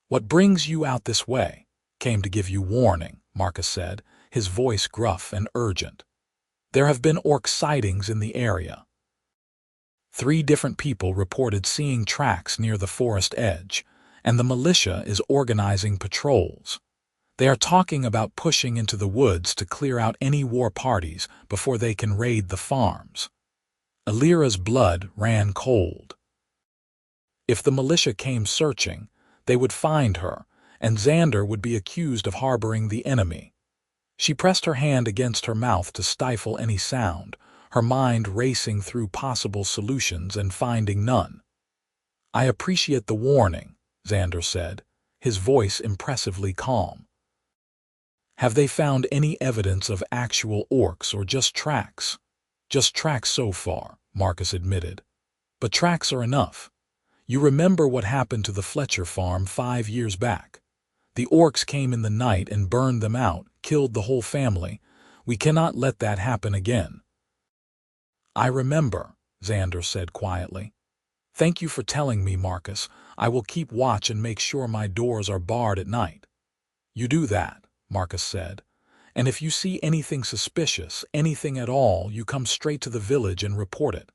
"What brings you out this way?" "Came to give you warning," Marcus said, his voice gruff and urgent. "There have been orc sightings in the area." 3 different people reported seeing tracks near the forest edge, and the militia is organizing patrols. They are talking about pushing into the woods to clear out any war parties before they can raid the farms. Elira's blood ran cold. If the militia came searching, they would find her, and Zander would be accused of harboring the enemy. She pressed her hand against her mouth to stifle any sound, her mind racing through possible solutions and finding none. "I appreciate the warning," Zander said, his voice impressively calm. "Have they found any evidence of actual orcs or just tracks?" "Just tracks so far," Marcus admitted. "But tracks are enough. You remember what happened to the Fletcher farm 5 years back. The orcs came in the night and burned them out, killed the whole family. We cannot let that happen again." "I remember," Zander said quietly. "Thank you for telling me, Marcus. I will keep watch and make sure my doors are barred at night." "You do that," Marcus said. "And if you see anything suspicious, anything at all, you come straight to the village and report it.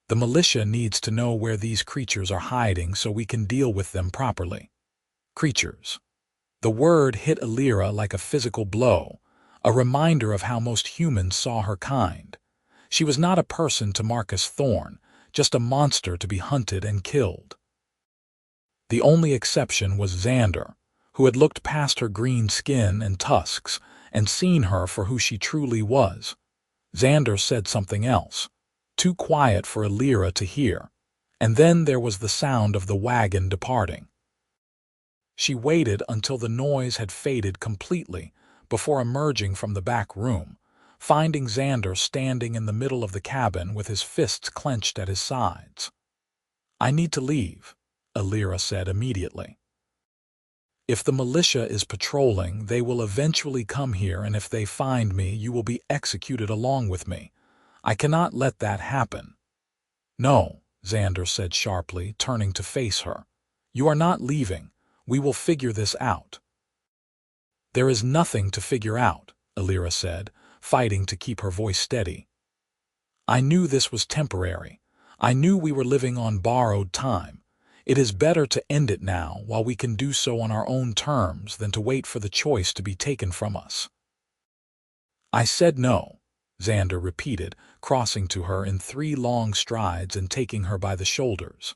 The militia needs to know where these creatures are hiding so we can deal with them properly." Creatures. The word hit Elira like a physical blow, a reminder of how most humans saw her kind. She was not a person to Marcus Thorne, just a monster to be hunted and killed. The only exception was Zander, who had looked past her green skin and tusks and seen her for who she truly was. Zander said something else, too quiet for Elira to hear, and then there was the sound of the wagon departing. She waited until the noise had faded completely before emerging from the back room, finding Zander standing in the middle of the cabin with his fists clenched at his sides. "I need to leave," Elira said immediately. "If the militia is patrolling, they will eventually come here, and if they find me, you will be executed along with me. I cannot let that happen." "No," Zander said sharply, turning to face her. "You are not leaving. We will figure this out." "There is nothing to figure out," Elira said, fighting to keep her voice steady. "I knew this was temporary. I knew we were living on borrowed time. It is better to end it now while we can do so on our own terms than to wait for the choice to be taken from us." "I said no," Zander repeated, crossing to her in 3 long strides and taking her by the shoulders.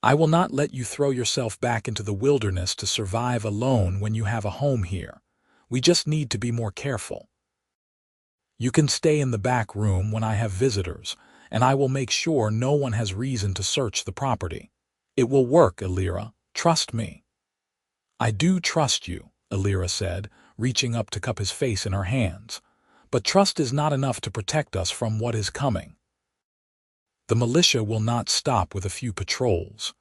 "I will not let you throw yourself back into the wilderness to survive alone when you have a home here. We just need to be more careful. You can stay in the back room when I have visitors, and I will make sure no one has reason to search the property. It will work, Elira. Trust me." "I do trust you," Elira said, reaching up to cup his face in her hands. "But trust is not enough to protect us from what is coming. The militia will not stop with a few patrols.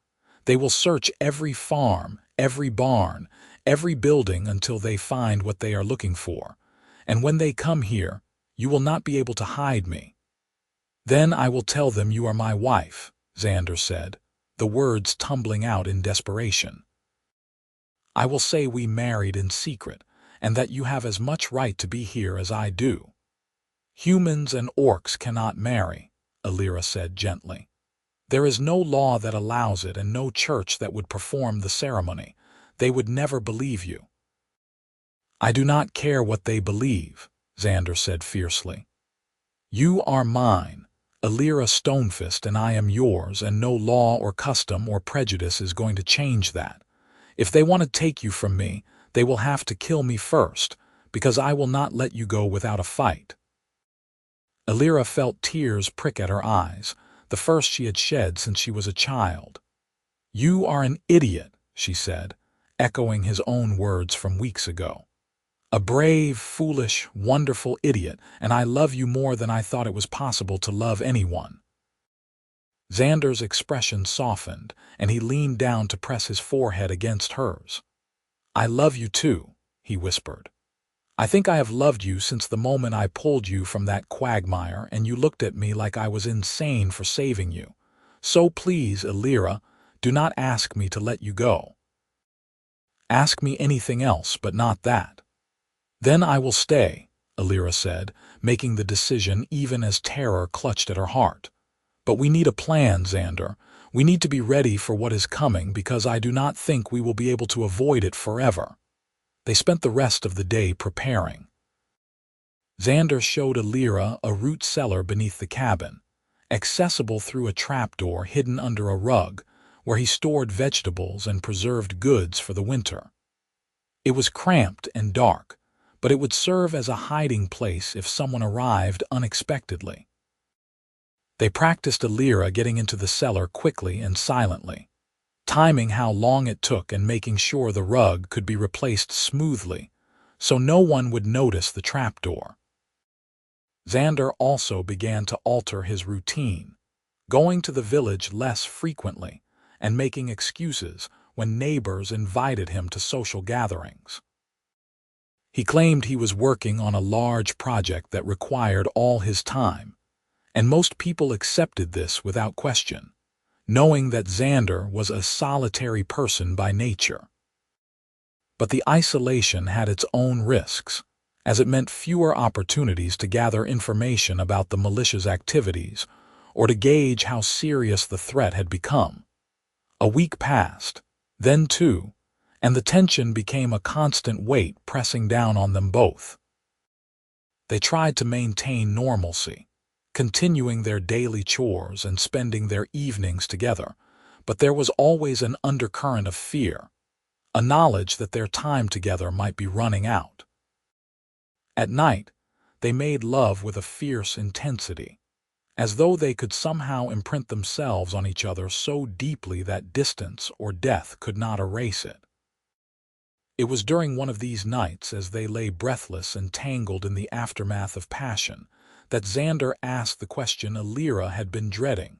They will search every farm, every barn, every building until they find what they are looking for. And when they come here, you will not be able to hide me." "Then I will tell them you are my wife," Zander said, the words tumbling out in desperation. "I will say we married in secret, and that you have as much right to be here as I do." "Humans and orcs cannot marry," Elira said gently. "There is no law that allows it and no church that would perform the ceremony. They would never believe you." "I do not care what they believe," Zander said fiercely. "You are mine, Elira Stonefist, and I am yours, and no law or custom or prejudice is going to change that. If they want to take you from me, they will have to kill me first, because I will not let you go without a fight." Elira felt tears prick at her eyes, the first she had shed since she was a child. "You are an idiot," she said, echoing his own words from weeks ago. "A brave, foolish, wonderful idiot, and I love you more than I thought it was possible to love anyone." Zander's expression softened, and he leaned down to press his forehead against hers. "I love you too," he whispered. "I think I have loved you since the moment I pulled you from that quagmire and you looked at me like I was insane for saving you. So please, Elira, do not ask me to let you go. Ask me anything else, but not that." "Then I will stay," Elira said, making the decision even as terror clutched at her heart. "But we need a plan, Zander. We need to be ready for what is coming because I do not think we will be able to avoid it forever." They spent the rest of the day preparing. Zander showed Elira a root cellar beneath the cabin. accessible through a trapdoor hidden under a rug, where he stored vegetables and preserved goods for the winter. It was cramped and dark, but it would serve as a hiding place if someone arrived unexpectedly. They practiced Elira getting into the cellar quickly and silently, timing how long it took and making sure the rug could be replaced smoothly, so no one would notice the trapdoor. Zander also began to alter his routine, going to the village less frequently and making excuses when neighbors invited him to social gatherings. He claimed he was working on a large project that required all his time, and most people accepted this without question, knowing that Zander was a solitary person by nature. But the isolation had its own risks, as it meant fewer opportunities to gather information about the militia's activities or to gauge how serious the threat had become. A week passed, then two, and the tension became a constant weight pressing down on them both. They tried to maintain normalcy, continuing their daily chores and spending their evenings together, but there was always an undercurrent of fear, a knowledge that their time together might be running out. At night, they made love with a fierce intensity, as though they could somehow imprint themselves on each other so deeply that distance or death could not erase it. It was during one of these nights, as they lay breathless and tangled in the aftermath of passion, that Zander asked the question Elira had been dreading.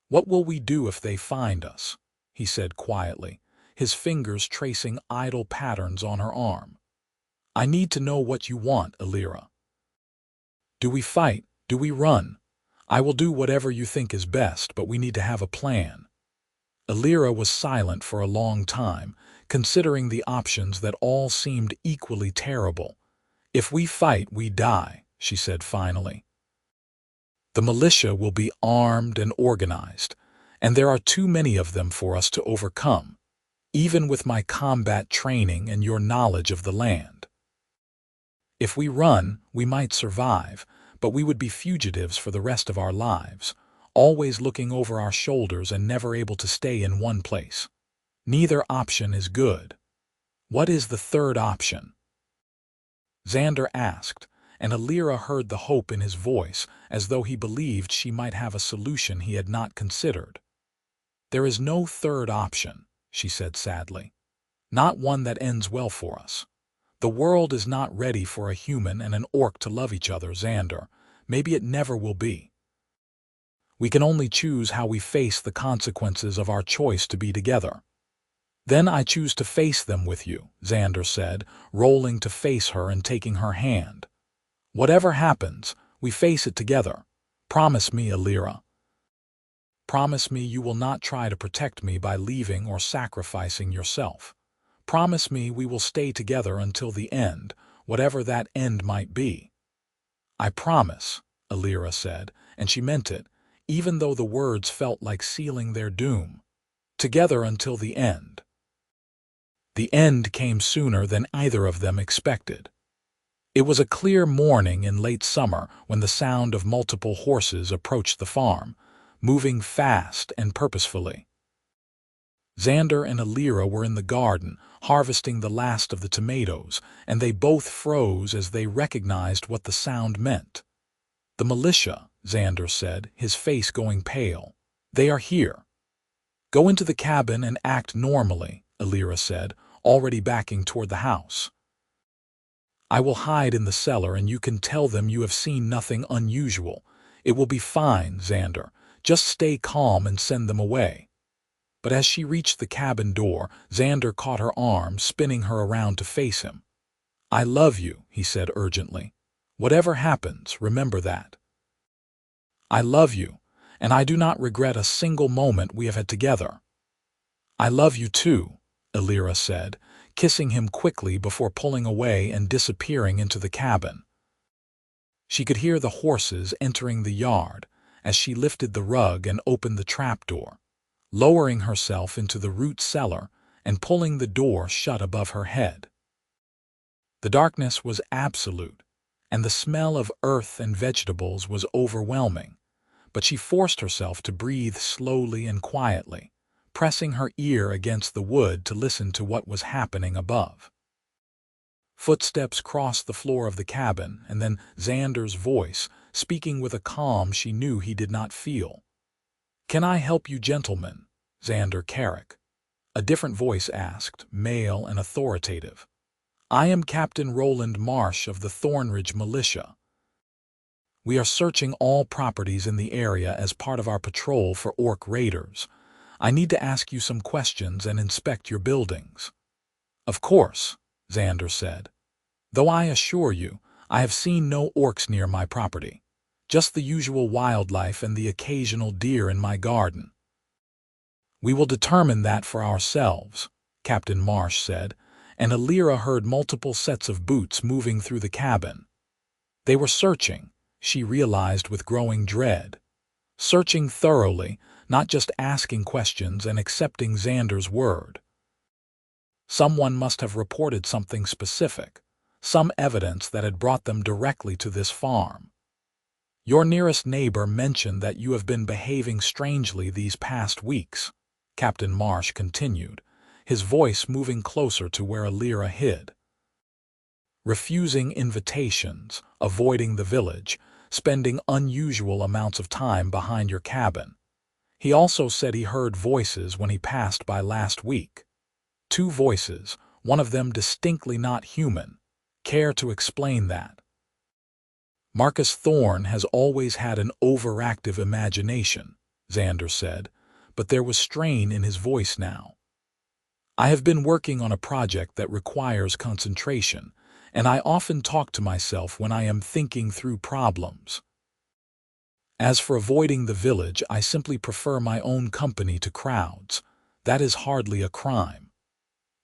"What will we do if they find us?" he said quietly, his fingers tracing idle patterns on her arm. "I need to know what you want, Elira. Do we fight? Do we run? I will do whatever you think is best, but we need to have a plan." Elira was silent for a long time, considering the options that all seemed equally terrible. "If we fight, we die," she said finally. "The militia will be armed and organized, and there are too many of them for us to overcome, even with my combat training and your knowledge of the land. If we run, we might survive, but we would be fugitives for the rest of our lives, always looking over our shoulders and never able to stay in one place. Neither option is good. What is the third option?" Zander asked, and Elira heard the hope in his voice, as though he believed she might have a solution he had not considered. "There is no third option," she said sadly. "Not one that ends well for us. The world is not ready for a human and an orc to love each other, Zander. Maybe it never will be. We can only choose how we face the consequences of our choice to be together." "Then I choose to face them with you," Zander said, rolling to face her and taking her hand. "Whatever happens, we face it together. Promise me, Elira. Promise me you will not try to protect me by leaving or sacrificing yourself. Promise me we will stay together until the end, whatever that end might be." "I promise," Elira said, and she meant it, even though the words felt like sealing their doom. "Together until the end." The end came sooner than either of them expected. It was a clear morning in late summer when the sound of multiple horses approached the farm, moving fast and purposefully. Zander and Elira were in the garden, harvesting the last of the tomatoes, and they both froze as they recognized what the sound meant. "The militia," Zander said, his face going pale. "They are here." "Go into the cabin and act normally," Elira said, already backing toward the house. "I will hide in the cellar and you can tell them you have seen nothing unusual. It will be fine, Zander. Just stay calm and send them away." But as she reached the cabin door, Zander caught her arm, spinning her around to face him. "I love you," he said urgently. "Whatever happens, remember that. I love you, and I do not regret a single moment we have had together." "I love you too," Elira said, kissing him quickly before pulling away and disappearing into the cabin. She could hear the horses entering the yard as she lifted the rug and opened the trapdoor, lowering herself into the root cellar and pulling the door shut above her head. The darkness was absolute, and the smell of earth and vegetables was overwhelming, but she forced herself to breathe slowly and quietly, pressing her ear against the wood to listen to what was happening above. Footsteps crossed the floor of the cabin, and then Zander's voice, speaking with a calm she knew he did not feel. "Can I help you, gentlemen?" Zander Carrick. A different voice asked, male and authoritative. "I am Captain Roland Marsh of the Thornridge Militia. We are searching all properties in the area as part of our patrol for orc raiders. I need to ask you some questions and inspect your buildings." "Of course," Zander said. "Though I assure you, I have seen no orcs near my property. Just the usual wildlife and the occasional deer in my garden." "We will determine that for ourselves," Captain Marsh said, and Elira heard multiple sets of boots moving through the cabin. They were searching, she realized with growing dread. Searching thoroughly, not just asking questions and accepting Zander's word. Someone must have reported something specific, some evidence that had brought them directly to this farm. "Your nearest neighbor mentioned that you have been behaving strangely these past weeks," Captain Marsh continued, his voice moving closer to where Elira hid. "Refusing invitations, avoiding the village, spending unusual amounts of time behind your cabin. He also said he heard voices when he passed by last week. 2 voices, one of them distinctly not human. Care to explain that?" "Marcus Thorne has always had an overactive imagination," Zander said, but there was strain in his voice now. "I have been working on a project that requires concentration, and I often talk to myself when I am thinking through problems. As for avoiding the village, I simply prefer my own company to crowds. That is hardly a crime."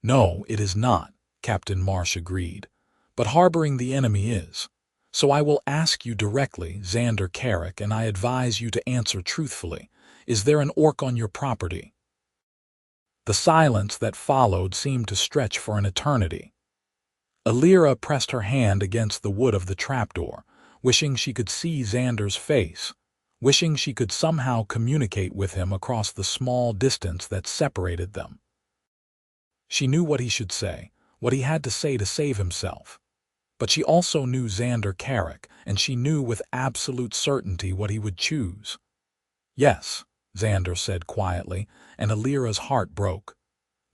"No, it is not," Captain Marsh agreed, "but harboring the enemy is. So I will ask you directly, Zander Carrick, and I advise you to answer truthfully. Is there an orc on your property?" The silence that followed seemed to stretch for an eternity. Elira pressed her hand against the wood of the trapdoor, wishing she could see Zander's face, wishing she could somehow communicate with him across the small distance that separated them. She knew what he should say, what he had to say to save himself. But she also knew Zander Carrick, and she knew with absolute certainty what he would choose. "Yes," Zander said quietly, and Elira's heart broke.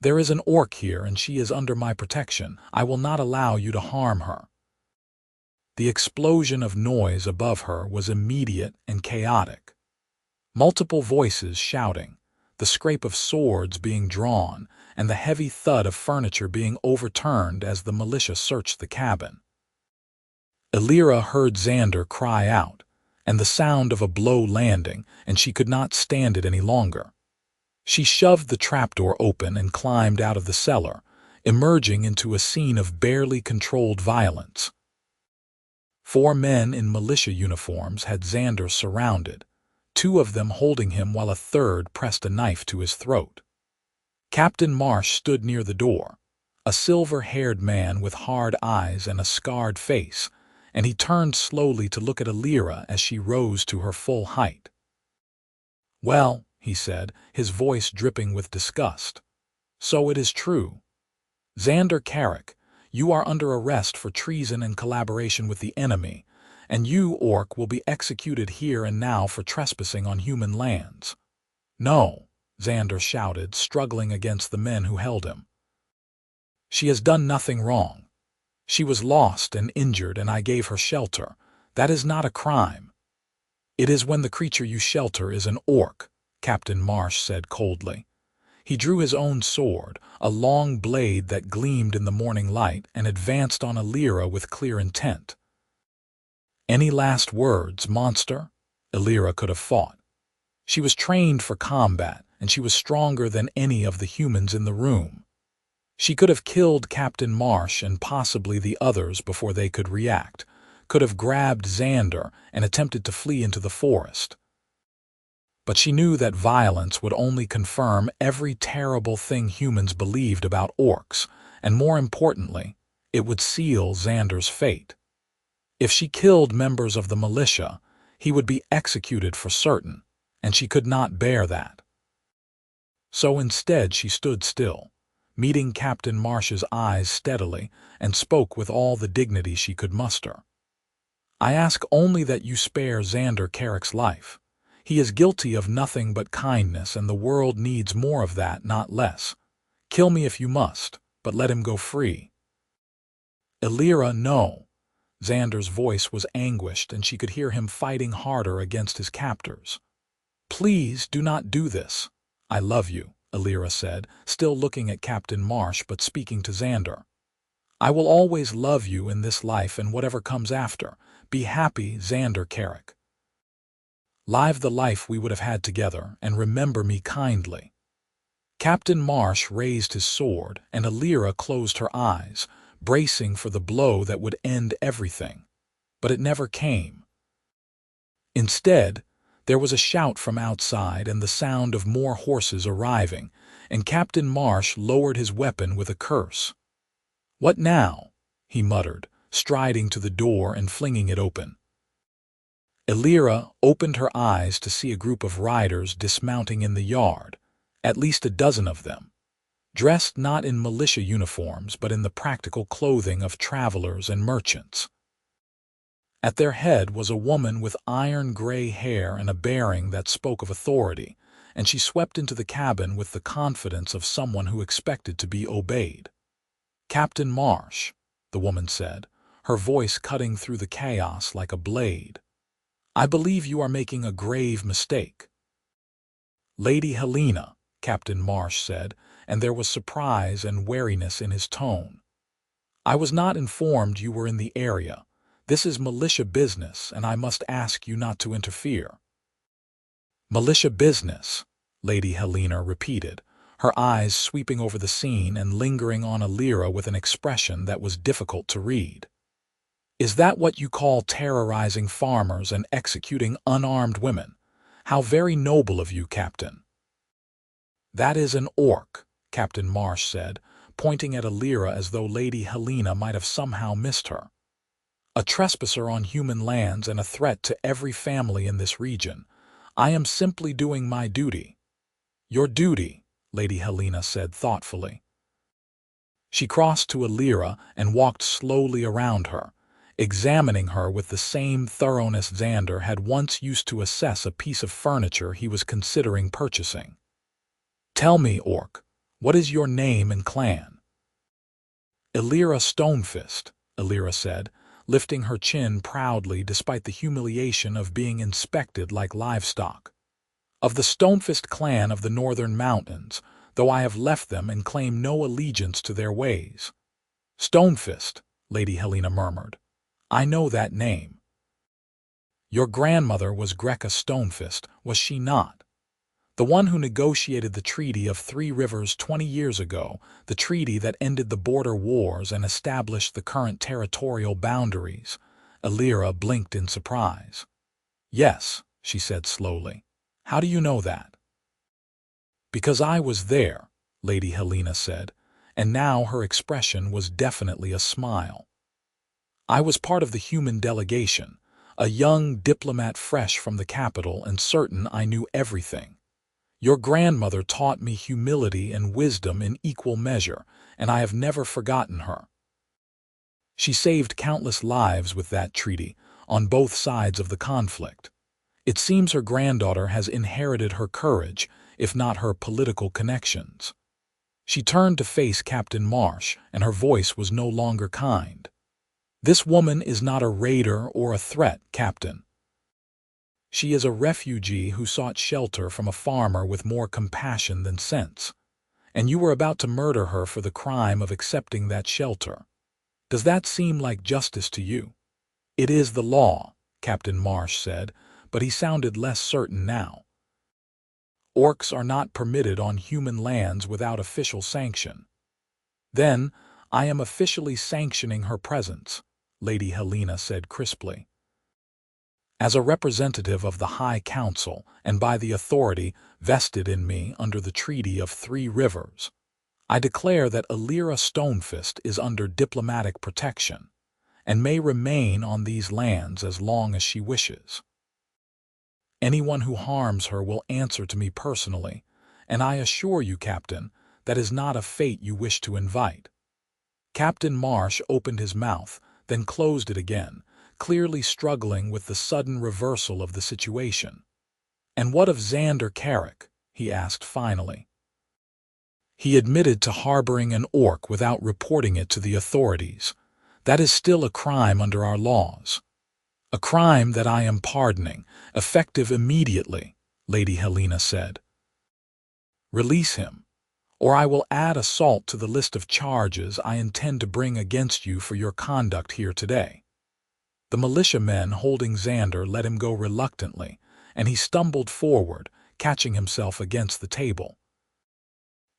"There is an orc here, and she is under my protection. I will not allow you to harm her." The explosion of noise above her was immediate and chaotic. Multiple voices shouting, the scrape of swords being drawn, and the heavy thud of furniture being overturned as the militia searched the cabin. Elira heard Zander cry out, and the sound of a blow landing, and she could not stand it any longer. She shoved the trapdoor open and climbed out of the cellar, emerging into a scene of barely controlled violence. 4 men in militia uniforms had Zander surrounded, 2 of them holding him while a third pressed a knife to his throat. Captain Marsh stood near the door, a silver-haired man with hard eyes and a scarred face, and he turned slowly to look at Elira as she rose to her full height. "Well," he said, his voice dripping with disgust, "so it is true. Zander Carrick, you are under arrest for treason and collaboration with the enemy, and you, orc, will be executed here and now for trespassing on human lands." "No," Zander shouted, struggling against the men who held him. "She has done nothing wrong. She was lost and injured, and I gave her shelter. That is not a crime." "It is when the creature you shelter is an orc," Captain Marsh said coldly. He drew his own sword, a long blade that gleamed in the morning light, and advanced on Elira with clear intent. "Any last words, monster?" Elira could have fought. She was trained for combat, and she was stronger than any of the humans in the room. She could have killed Captain Marsh and possibly the others before they could react, could have grabbed Zander and attempted to flee into the forest. But she knew that violence would only confirm every terrible thing humans believed about orcs, and more importantly, it would seal Zander's fate. If she killed members of the militia, He would be executed for certain, and she could not bear that. So instead she stood still, meeting Captain Marsh's eyes steadily, and spoke with all the dignity she could muster. "I ask only that you spare Zander Carrick's life. He is guilty of nothing but kindness, and the world needs more of that, not less. Kill me if you must, but let him go free." "Elira, no." Zander's voice was anguished, and she could hear him fighting harder against his captors. "Please do not do this." "I love you," Elira said, still looking at Captain Marsh but speaking to Zander. "I will always love you in this life and whatever comes after. Be happy, Zander Carrick. Live the life we would have had together, and remember me kindly." Captain Marsh raised his sword, and Elira closed her eyes, bracing for the blow that would end everything. But it never came. Instead, there was a shout from outside and the sound of more horses arriving, and Captain Marsh lowered his weapon with a curse. "What now?" he muttered, striding to the door and flinging it open. Elira opened her eyes to see a group of riders dismounting in the yard, at least a dozen of them, dressed not in militia uniforms but in the practical clothing of travelers and merchants. At their head was a woman with iron-gray hair and a bearing that spoke of authority, and she swept into the cabin with the confidence of someone who expected to be obeyed. "Captain Marsh," the woman said, her voice cutting through the chaos like a blade, "I believe you are making a grave mistake." "Lady Helena," Captain Marsh said, and there was surprise and wariness in his tone. "I was not informed you were in the area. This is militia business, and I must ask you not to interfere." "Militia business," Lady Helena repeated, her eyes sweeping over the scene and lingering on Elira with an expression that was difficult to read. "Is that what you call terrorizing farmers and executing unarmed women? How very noble of you, Captain." "That is an orc," Captain Marsh said, pointing at Elira as though Lady Helena might have somehow missed her. "A trespasser on human lands and a threat to every family in this region. I am simply doing my duty." "Your duty," Lady Helena said thoughtfully. She crossed to Elira and walked slowly around her, examining her with the same thoroughness Zander had once used to assess a piece of furniture he was considering purchasing. "Tell me, orc, what is your name and clan?" "Elira Stonefist," Elira said, lifting her chin proudly despite the humiliation of being inspected like livestock. "Of the Stonefist clan of the northern mountains, though I have left them and claim no allegiance to their ways." "Stonefist," Lady Helena murmured. "I know that name." "Your grandmother was Greca Stonefist, was she not? The one who negotiated the Treaty of 3 Rivers 20 years ago, the treaty that ended the border wars and established the current territorial boundaries." Elira blinked in surprise. "Yes," she said slowly. "How do you know that?" "Because I was there," Lady Helena said, and now her expression was definitely a smile. "I was part of the human delegation, a young diplomat fresh from the capital and certain I knew everything. Your grandmother taught me humility and wisdom in equal measure, and I have never forgotten her. She saved countless lives with that treaty, on both sides of the conflict. It seems her granddaughter has inherited her courage, if not her political connections." She turned to face Captain Marsh, and her voice was no longer kind. "This woman is not a raider or a threat, Captain. She is a refugee who sought shelter from a farmer with more compassion than sense, and you were about to murder her for the crime of accepting that shelter. Does that seem like justice to you?" "It is the law," Captain Marsh said, but he sounded less certain now. "Orcs are not permitted on human lands without official sanction." "Then I am officially sanctioning her presence," Lady Helena said crisply. "As a representative of the High Council and by the authority vested in me under the Treaty of 3 Rivers, I declare that Elira Stonefist is under diplomatic protection and may remain on these lands as long as she wishes." Anyone who harms her will answer to me personally, and I assure you, Captain, that is not a fate you wish to invite." Captain Marsh opened his mouth, then closed it again, clearly struggling with the sudden reversal of the situation. "And what of Zander Carrick?" he asked finally. "He admitted to harboring an orc without reporting it to the authorities. That is still a crime under our laws. A crime that I am pardoning, effective immediately," Lady Helena said. "Release him, or I will add assault to the list of charges I intend to bring against you for your conduct here today." The militiamen holding Zander let him go reluctantly, and he stumbled forward, catching himself against the table.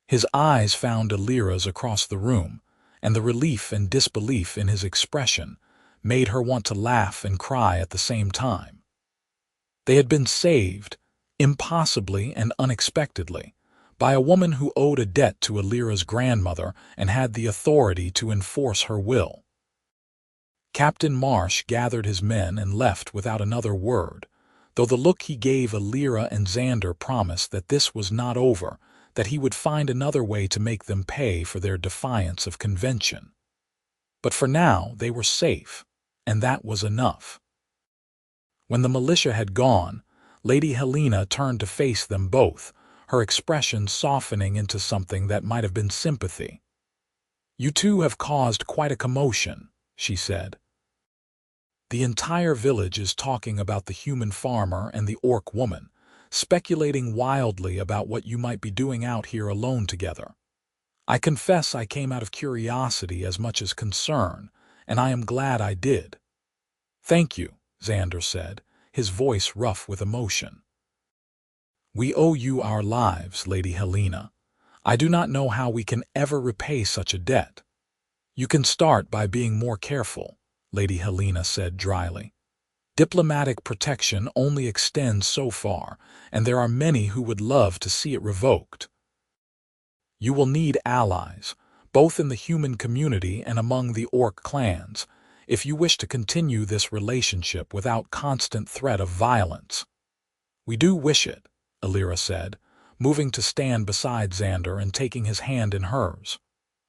His eyes found Elira's across the room, and the relief and disbelief in his expression made her want to laugh and cry at the same time. They had been saved, impossibly and unexpectedly, by a woman who owed a debt to Elira's grandmother and had the authority to enforce her will. Captain Marsh gathered his men and left without another word, though the look he gave Elira and Zander promised that this was not over, that he would find another way to make them pay for their defiance of convention. But for now they were safe, and that was enough. When the militia had gone, Lady Helena turned to face them both, her expression softening into something that might have been sympathy. "You two have caused quite a commotion," she said. "The entire village is talking about the human farmer and the orc woman, speculating wildly about what you might be doing out here alone together. I confess I came out of curiosity as much as concern, and I am glad I did." "Thank you," Zander said, his voice rough with emotion. "We owe you our lives, Lady Helena. I do not know how we can ever repay such a debt." "You can start by being more careful," Lady Helena said dryly. "Diplomatic protection only extends so far, and there are many who would love to see it revoked. You will need allies, both in the human community and among the orc clans, if you wish to continue this relationship without constant threat of violence." "We do wish it," Elira said, moving to stand beside Zander and taking his hand in hers.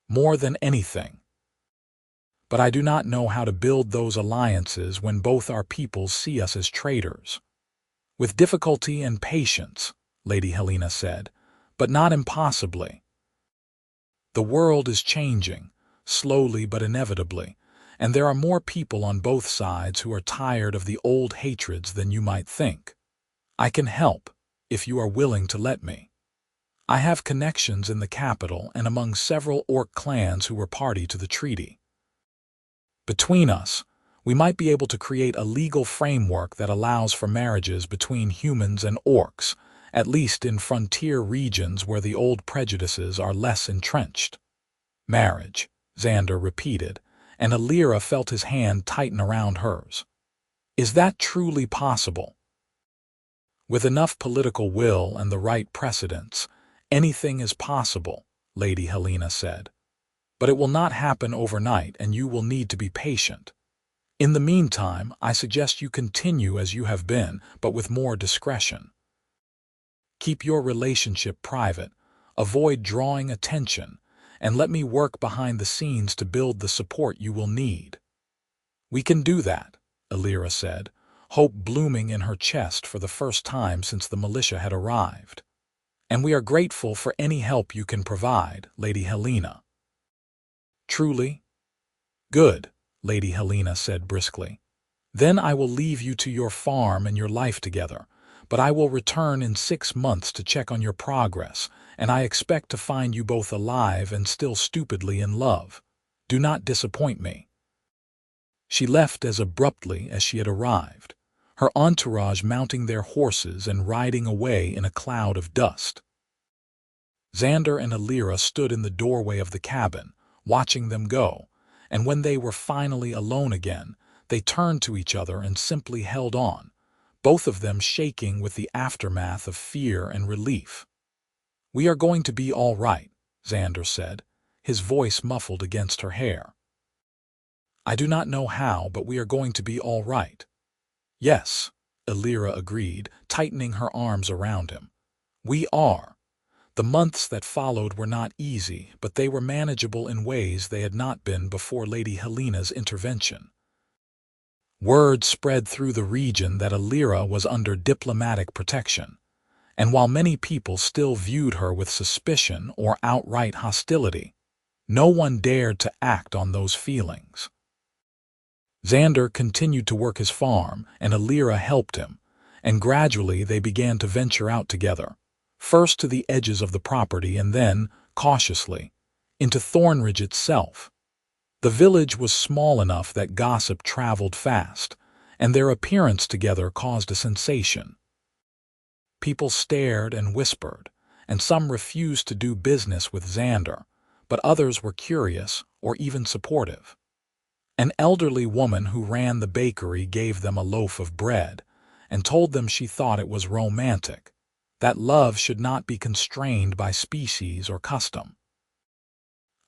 "More than anything. But I do not know how to build those alliances when both our peoples see us as traitors." "With difficulty and patience," Lady Helena said, "but not impossibly. The world is changing, slowly but inevitably, and there are more people on both sides who are tired of the old hatreds than you might think. I can help, if you are willing to let me. I have connections in the capital and among several orc clans who were party to the treaty. Between us, we might be able to create a legal framework that allows for marriages between humans and orcs, at least in frontier regions where the old prejudices are less entrenched." "Marriage," Zander repeated, and Elira felt his hand tighten around hers. "Is that truly possible?" "With enough political will and the right precedents, anything is possible," Lady Helena said. "But it will not happen overnight, and you will need to be patient. In the meantime, I suggest you continue as you have been, but with more discretion. Keep your relationship private, avoid drawing attention, and let me work behind the scenes to build the support you will need." "We can do that," Elira said, hope blooming in her chest for the first time since the militia had arrived. "And we are grateful for any help you can provide, Lady Helena." "Truly?" "Good," Lady Helena said briskly. "Then I will leave you to your farm and your life together, but I will return in 6 months to check on your progress, and I expect to find you both alive and still stupidly in love. Do not disappoint me." She left as abruptly as she had arrived, her entourage mounting their horses and riding away in a cloud of dust. Zander and Elira stood in the doorway of the cabin, watching them go, and when they were finally alone again, they turned to each other and simply held on, both of them shaking with the aftermath of fear and relief. "We are going to be all right," Zander said, his voice muffled against her hair. "I do not know how, but we are going to be all right." "Yes," Elira agreed, tightening her arms around him. "We are." The months that followed were not easy, but they were manageable in ways they had not been before Lady Helena's intervention. Word spread through the region that Elira was under diplomatic protection, and while many people still viewed her with suspicion or outright hostility, no one dared to act on those feelings. Zander continued to work his farm, and Elira helped him, and gradually they began to venture out together, first to the edges of the property and then, cautiously, into Thornridge itself. The village was small enough that gossip traveled fast, and their appearance together caused a sensation. People stared and whispered, and some refused to do business with Zander, but others were curious or even supportive. An elderly woman who ran the bakery gave them a loaf of bread and told them she thought it was romantic, that love should not be constrained by species or custom.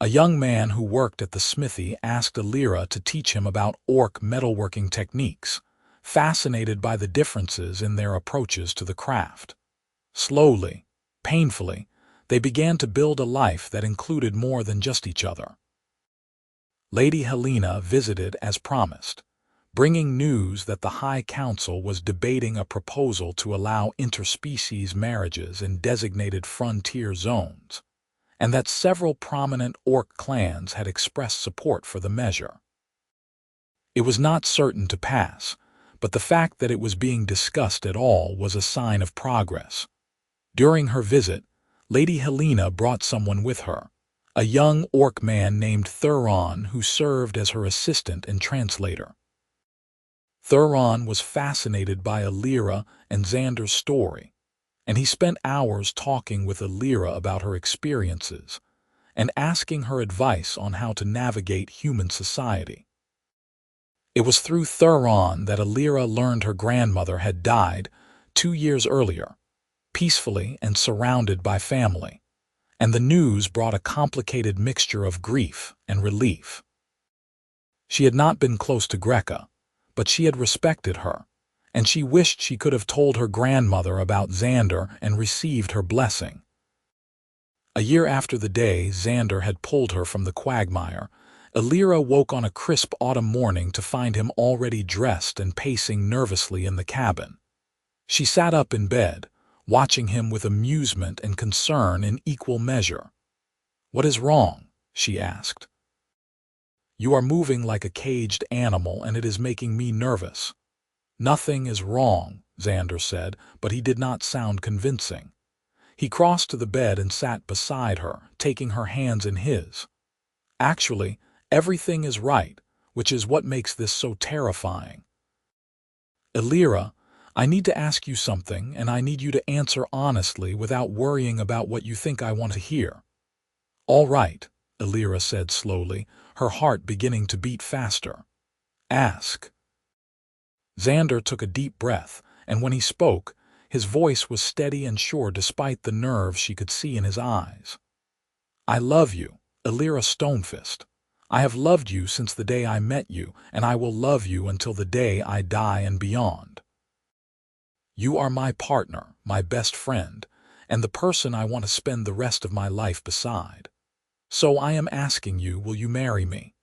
A young man who worked at the smithy asked Elira to teach him about orc metalworking techniques, fascinated by the differences in their approaches to the craft. Slowly, painfully, they began to build a life that included more than just each other. Lady Helena visited as promised, bringing news that the High Council was debating a proposal to allow interspecies marriages in designated frontier zones, and that several prominent orc clans had expressed support for the measure. It was not certain to pass, but the fact that it was being discussed at all was a sign of progress. During her visit, Lady Helena brought someone with her, a young orc man named Thuron who served as her assistant and translator. Thuron was fascinated by Elira and Zander's story, and he spent hours talking with Elira about her experiences and asking her advice on how to navigate human society. It was through Thuron that Elira learned her grandmother had died 2 years earlier, peacefully and surrounded by family, and the news brought a complicated mixture of grief and relief. She had not been close to Greca, but she had respected her, and she wished she could have told her grandmother about Zander and received her blessing. A year after the day Zander had pulled her from the Quagmire, Elira woke on a crisp autumn morning to find him already dressed and pacing nervously in the cabin. She sat up in bed, watching him with amusement and concern in equal measure. "What is wrong?" she asked. "You are moving like a caged animal, and it is making me nervous." "Nothing is wrong," Zander said, but he did not sound convincing. He crossed to the bed and sat beside her, taking her hands in his. "Actually, everything is right, which is what makes this so terrifying. Elira, I need to ask you something, and I need you to answer honestly without worrying about what you think I want to hear." "All right," Elira said slowly, her heart beginning to beat faster. "Ask." Zander took a deep breath, and when he spoke, his voice was steady and sure despite the nerves she could see in his eyes. "I love you, Elira Stonefist. I have loved you since the day I met you, and I will love you until the day I die and beyond. You are my partner, my best friend, and the person I want to spend the rest of my life beside. So I am asking you, will you marry me?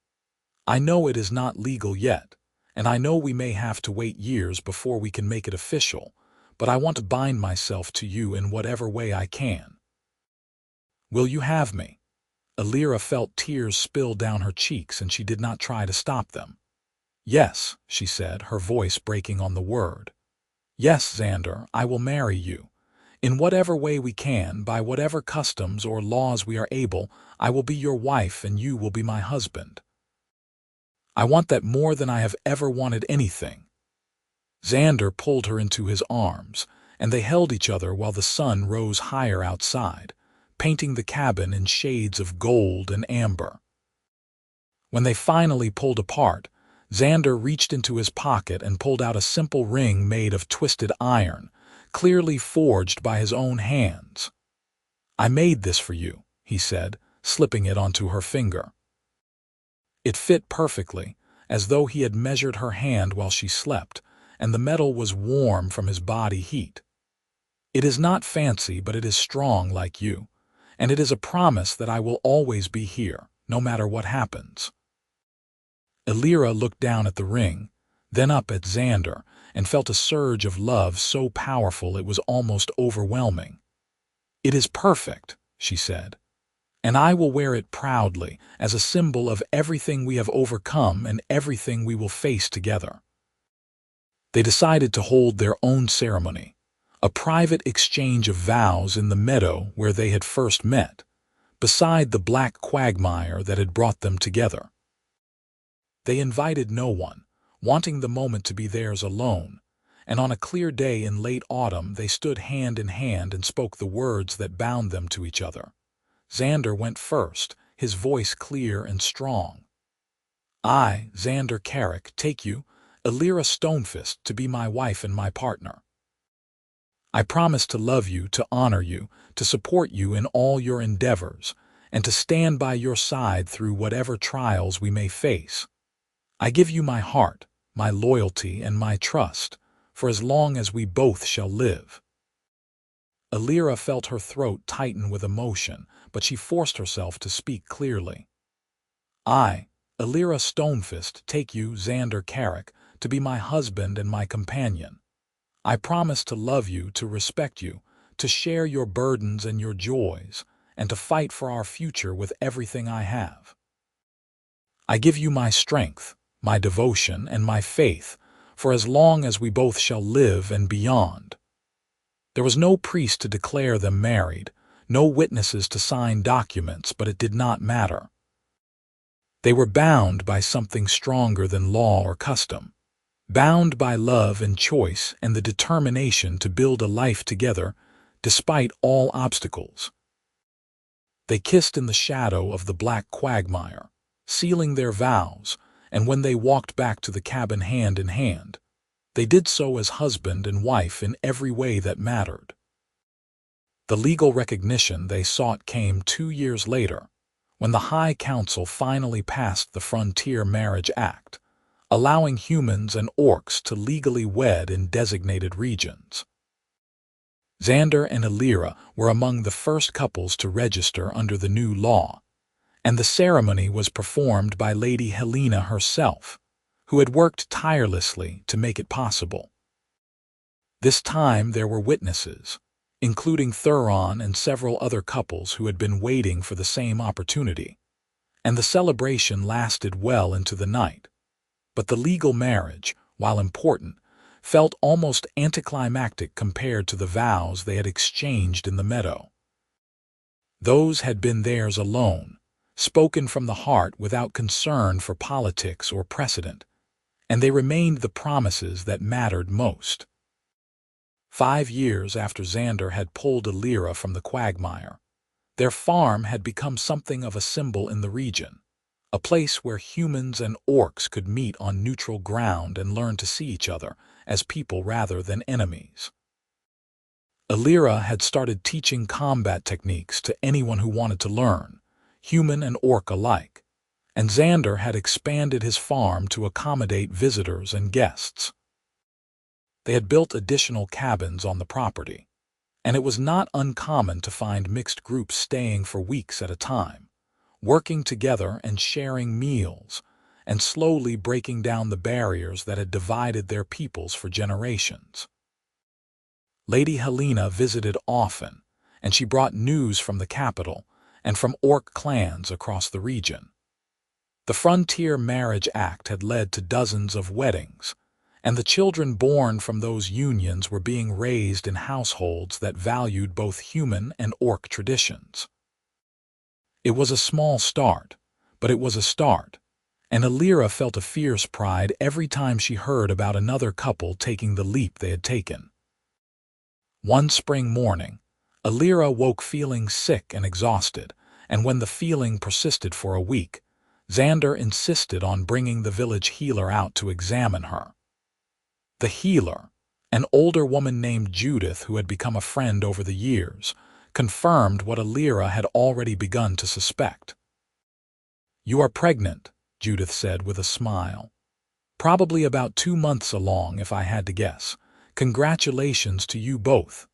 I know it is not legal yet, and I know we may have to wait years before we can make it official, but I want to bind myself to you in whatever way I can. Will you have me?" Elira felt tears spill down her cheeks, and she did not try to stop them. "Yes," she said, her voice breaking on the word. "Yes, Zander, I will marry you. In whatever way we can, by whatever customs or laws we are able, I will be your wife and you will be my husband. I want that more than I have ever wanted anything." Zander pulled her into his arms, and they held each other while the sun rose higher outside, painting the cabin in shades of gold and amber. When they finally pulled apart, Zander reached into his pocket and pulled out a simple ring made of twisted iron, clearly forged by his own hands. "I made this for you," he said, slipping it onto her finger. It fit perfectly, as though he had measured her hand while she slept, and the metal was warm from his body heat. "It is not fancy, but it is strong like you, and it is a promise that I will always be here, no matter what happens." Elira looked down at the ring, then up at Zander, and felt a surge of love so powerful it was almost overwhelming. "It is perfect," she said, "and I will wear it proudly as a symbol of everything we have overcome and everything we will face together." They decided to hold their own ceremony, a private exchange of vows in the meadow where they had first met, beside the black quagmire that had brought them together. They invited no one, wanting the moment to be theirs alone, and on a clear day in late autumn they stood hand in hand and spoke the words that bound them to each other. Zander went first, his voice clear and strong. "I, Zander Carrick, take you, Elira Stonefist, to be my wife and my partner. I promise to love you, to honor you, to support you in all your endeavors, and to stand by your side through whatever trials we may face. I give you my heart, my loyalty, and my trust, for as long as we both shall live." Elira felt her throat tighten with emotion, but she forced herself to speak clearly. "I, Elira Stonefist, take you, Zander Carrick, to be my husband and my companion. I promise to love you, to respect you, to share your burdens and your joys, and to fight for our future with everything I have. I give you my strength, my devotion, and my faith, for as long as we both shall live and beyond." There was no priest to declare them married, no witnesses to sign documents, but it did not matter. They were bound by something stronger than law or custom, bound by love and choice and the determination to build a life together despite all obstacles. They kissed in the shadow of the black quagmire, sealing their vows, and when they walked back to the cabin hand in hand, they did so as husband and wife in every way that mattered. The legal recognition they sought came 2 years later, when the High Council finally passed the Frontier Marriage Act, allowing humans and orcs to legally wed in designated regions. Zander and Elira were among the first couples to register under the new law, and the ceremony was performed by Lady Helena herself, who had worked tirelessly to make it possible. This time there were witnesses, including Thuron and several other couples who had been waiting for the same opportunity, and the celebration lasted well into the night. But the legal marriage, while important, felt almost anticlimactic compared to the vows they had exchanged in the meadow. Those had been theirs alone, spoken from the heart without concern for politics or precedent, and they remained the promises that mattered most. 5 years after Zander had pulled Elira from the quagmire, their farm had become something of a symbol in the region, a place where humans and orcs could meet on neutral ground and learn to see each other as people rather than enemies. Elira had started teaching combat techniques to anyone who wanted to learn, human and orc alike, and Zander had expanded his farm to accommodate visitors and guests. They had built additional cabins on the property, and it was not uncommon to find mixed groups staying for weeks at a time, working together and sharing meals, and slowly breaking down the barriers that had divided their peoples for generations. Lady Helena visited often, and she brought news from the capital and from orc clans across the region. The Frontier Marriage Act had led to dozens of weddings, and the children born from those unions were being raised in households that valued both human and orc traditions. It was a small start, but it was a start, and Elira felt a fierce pride every time she heard about another couple taking the leap they had taken. One spring morning, Elira woke feeling sick and exhausted, and when the feeling persisted for a week, Zander insisted on bringing the village healer out to examine her. The healer, an older woman named Judith who had become a friend over the years, confirmed what Elira had already begun to suspect. "You are pregnant," Judith said with a smile. Probably about 2 months along, if I had to guess. Congratulations to you both."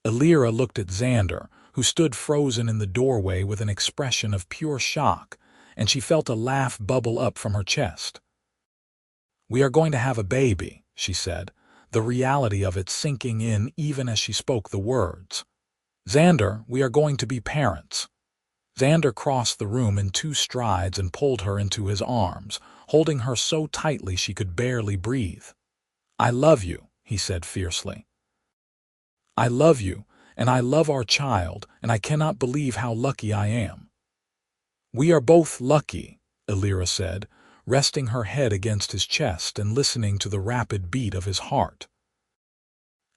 Elira looked at Zander, who stood frozen in the doorway with an expression of pure shock, and she felt a laugh bubble up from her chest. "We are going to have a baby," she said, the reality of it sinking in even as she spoke the words. "Zander, we are going to be parents." Zander crossed the room in 2 strides and pulled her into his arms, holding her so tightly she could barely breathe. "I love you," he said fiercely. "I love you, and I love our child, and I cannot believe how lucky I am." "We are both lucky," Elira said, resting her head against his chest and listening to the rapid beat of his heart.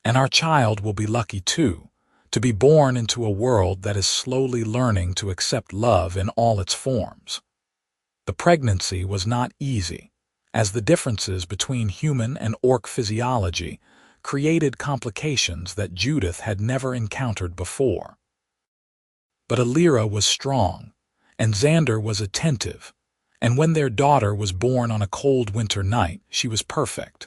"And our child will be lucky too, to be born into a world that is slowly learning to accept love in all its forms." The pregnancy was not easy, as the differences between human and orc physiology created complications that Judith had never encountered before. But Elira was strong, and Zander was attentive, and when their daughter was born on a cold winter night, she was perfect.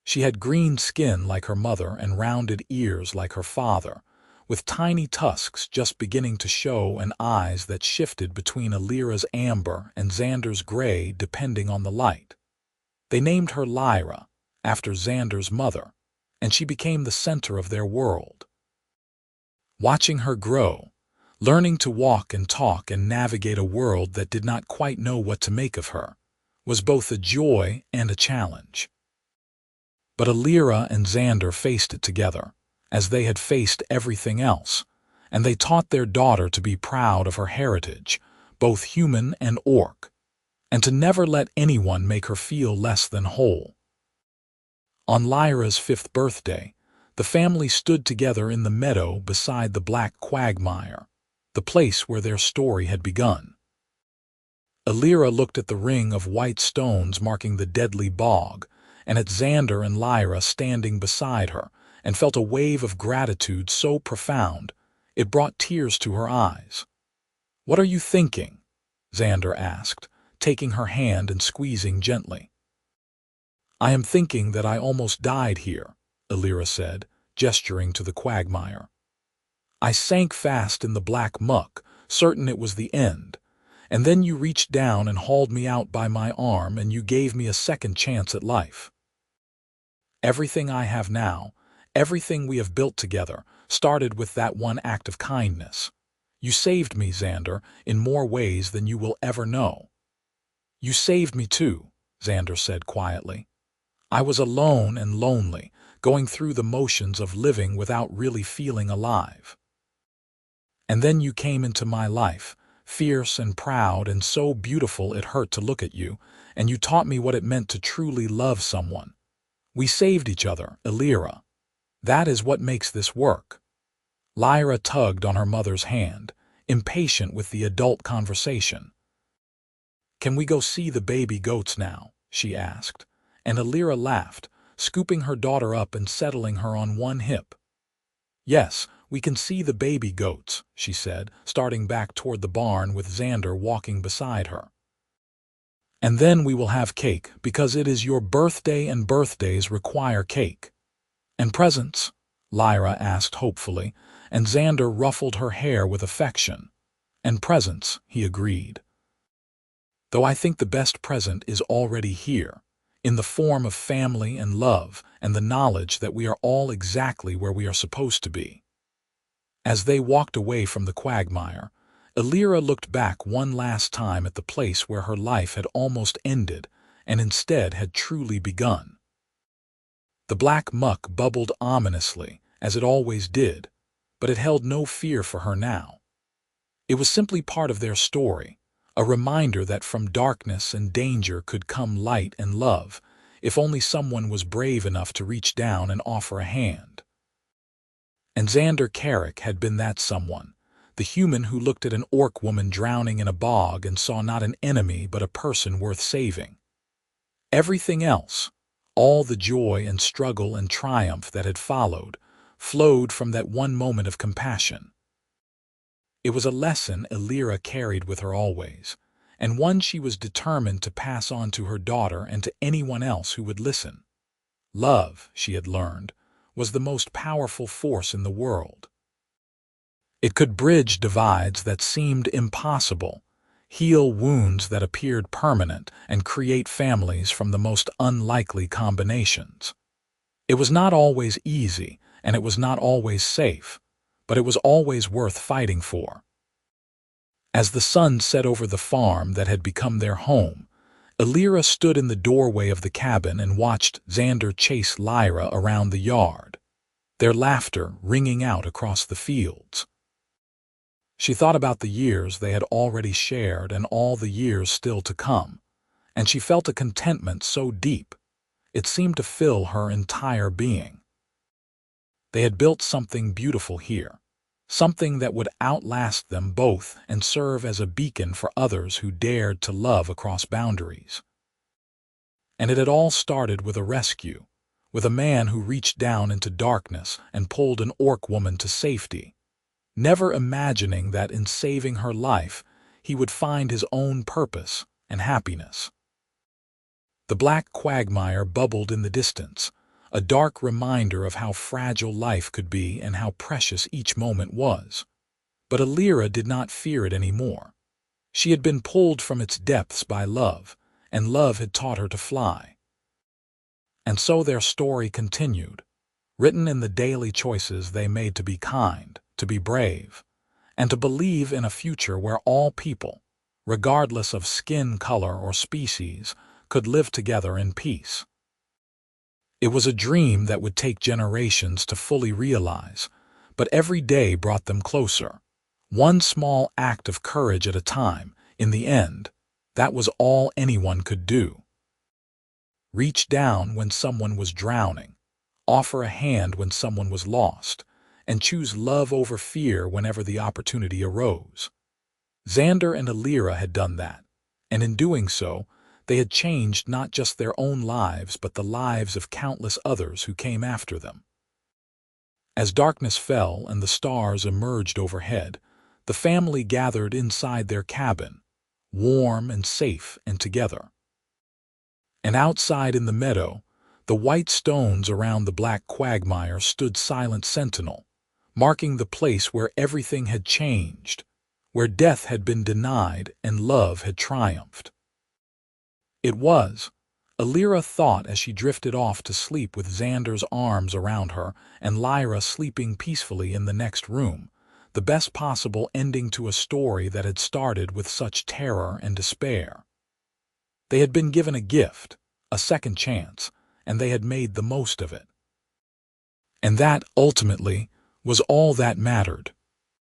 She had green skin like her mother and rounded ears like her father, with tiny tusks just beginning to show and eyes that shifted between Elira's amber and Zander's gray depending on the light. They named her Lyra, after Zander's mother, and she became the center of their world. Watching her grow, learning to walk and talk and navigate a world that did not quite know what to make of her, was both a joy and a challenge. But Elira and Zander faced it together, as they had faced everything else, and they taught their daughter to be proud of her heritage, both human and orc, and to never let anyone make her feel less than whole. On Lyra's 5th birthday, the family stood together in the meadow beside the black Quagmire, the place where their story had begun. Elira looked at the ring of white stones marking the deadly bog, and at Zander and Lyra standing beside her, and felt a wave of gratitude so profound it brought tears to her eyes. "What are you thinking?" Zander asked, taking her hand and squeezing gently. "I am thinking that I almost died here," Elira said, gesturing to the Quagmire. "I sank fast in the black muck, certain it was the end, and then you reached down and hauled me out by my arm and you gave me a second chance at life. Everything I have now, everything we have built together, started with that one act of kindness. You saved me, Zander, in more ways than you will ever know." "You saved me too," Zander said quietly. "I was alone and lonely, going through the motions of living without really feeling alive. And then you came into my life, fierce and proud and so beautiful it hurt to look at you, and you taught me what it meant to truly love someone. We saved each other, Elira. That is what makes this work." Lyra tugged on her mother's hand, impatient with the adult conversation. "Can we go see the baby goats now?" she asked, and Elira laughed, scooping her daughter up and settling her on one hip. "Yes, we can see the baby goats," she said, starting back toward the barn with Zander walking beside her. "And then we will have cake, because it is your birthday and birthdays require cake." "And presents?" Lyra asked hopefully, and Zander ruffled her hair with affection. "And presents," he agreed. "Though I think the best present is already here, in the form of family and love and the knowledge that we are all exactly where we are supposed to be." As they walked away from the Quagmire, Elira looked back one last time at the place where her life had almost ended and instead had truly begun. The black muck bubbled ominously, as it always did, but it held no fear for her now. It was simply part of their story, a reminder that from darkness and danger could come light and love, if only someone was brave enough to reach down and offer a hand. And Zander Carrick had been that someone, the human who looked at an orc woman drowning in a bog and saw not an enemy but a person worth saving. Everything else, all the joy and struggle and triumph that had followed, flowed from that one moment of compassion. It was a lesson Elira carried with her always, and one she was determined to pass on to her daughter and to anyone else who would listen. Love, she had learned, was the most powerful force in the world. It could bridge divides that seemed impossible, heal wounds that appeared permanent, and create families from the most unlikely combinations. It was not always easy, and it was not always safe, but it was always worth fighting for. As the sun set over the farm that had become their home, Elira stood in the doorway of the cabin and watched Zander chase Lyra around the yard, their laughter ringing out across the fields. She thought about the years they had already shared and all the years still to come, and she felt a contentment so deep, it seemed to fill her entire being. They had built something beautiful here, something that would outlast them both and serve as a beacon for others who dared to love across boundaries. And it had all started with a rescue, with a man who reached down into darkness and pulled an orc woman to safety, never imagining that in saving her life, he would find his own purpose and happiness. The black quagmire bubbled in the distance, a dark reminder of how fragile life could be and how precious each moment was. But Elira did not fear it anymore. She had been pulled from its depths by love, and love had taught her to fly. And so their story continued, written in the daily choices they made to be kind, to be brave, and to believe in a future where all people, regardless of skin color or species, could live together in peace. It was a dream that would take generations to fully realize, but every day brought them closer, one small act of courage at a time. In the end, that was all anyone could do. Reach down when someone was drowning, offer a hand when someone was lost, and choose love over fear whenever the opportunity arose. Zander and Elira had done that, and in doing so, they had changed not just their own lives but the lives of countless others who came after them. As darkness fell and the stars emerged overhead, the family gathered inside their cabin, warm and safe and together. And outside in the meadow, the white stones around the black quagmire stood silent sentinel, marking the place where everything had changed, where death had been denied and love had triumphed. It was, Elira thought as she drifted off to sleep with Zander's arms around her and Lyra sleeping peacefully in the next room, the best possible ending to a story that had started with such terror and despair. They had been given a gift, a second chance, and they had made the most of it. And that, ultimately, was all that mattered.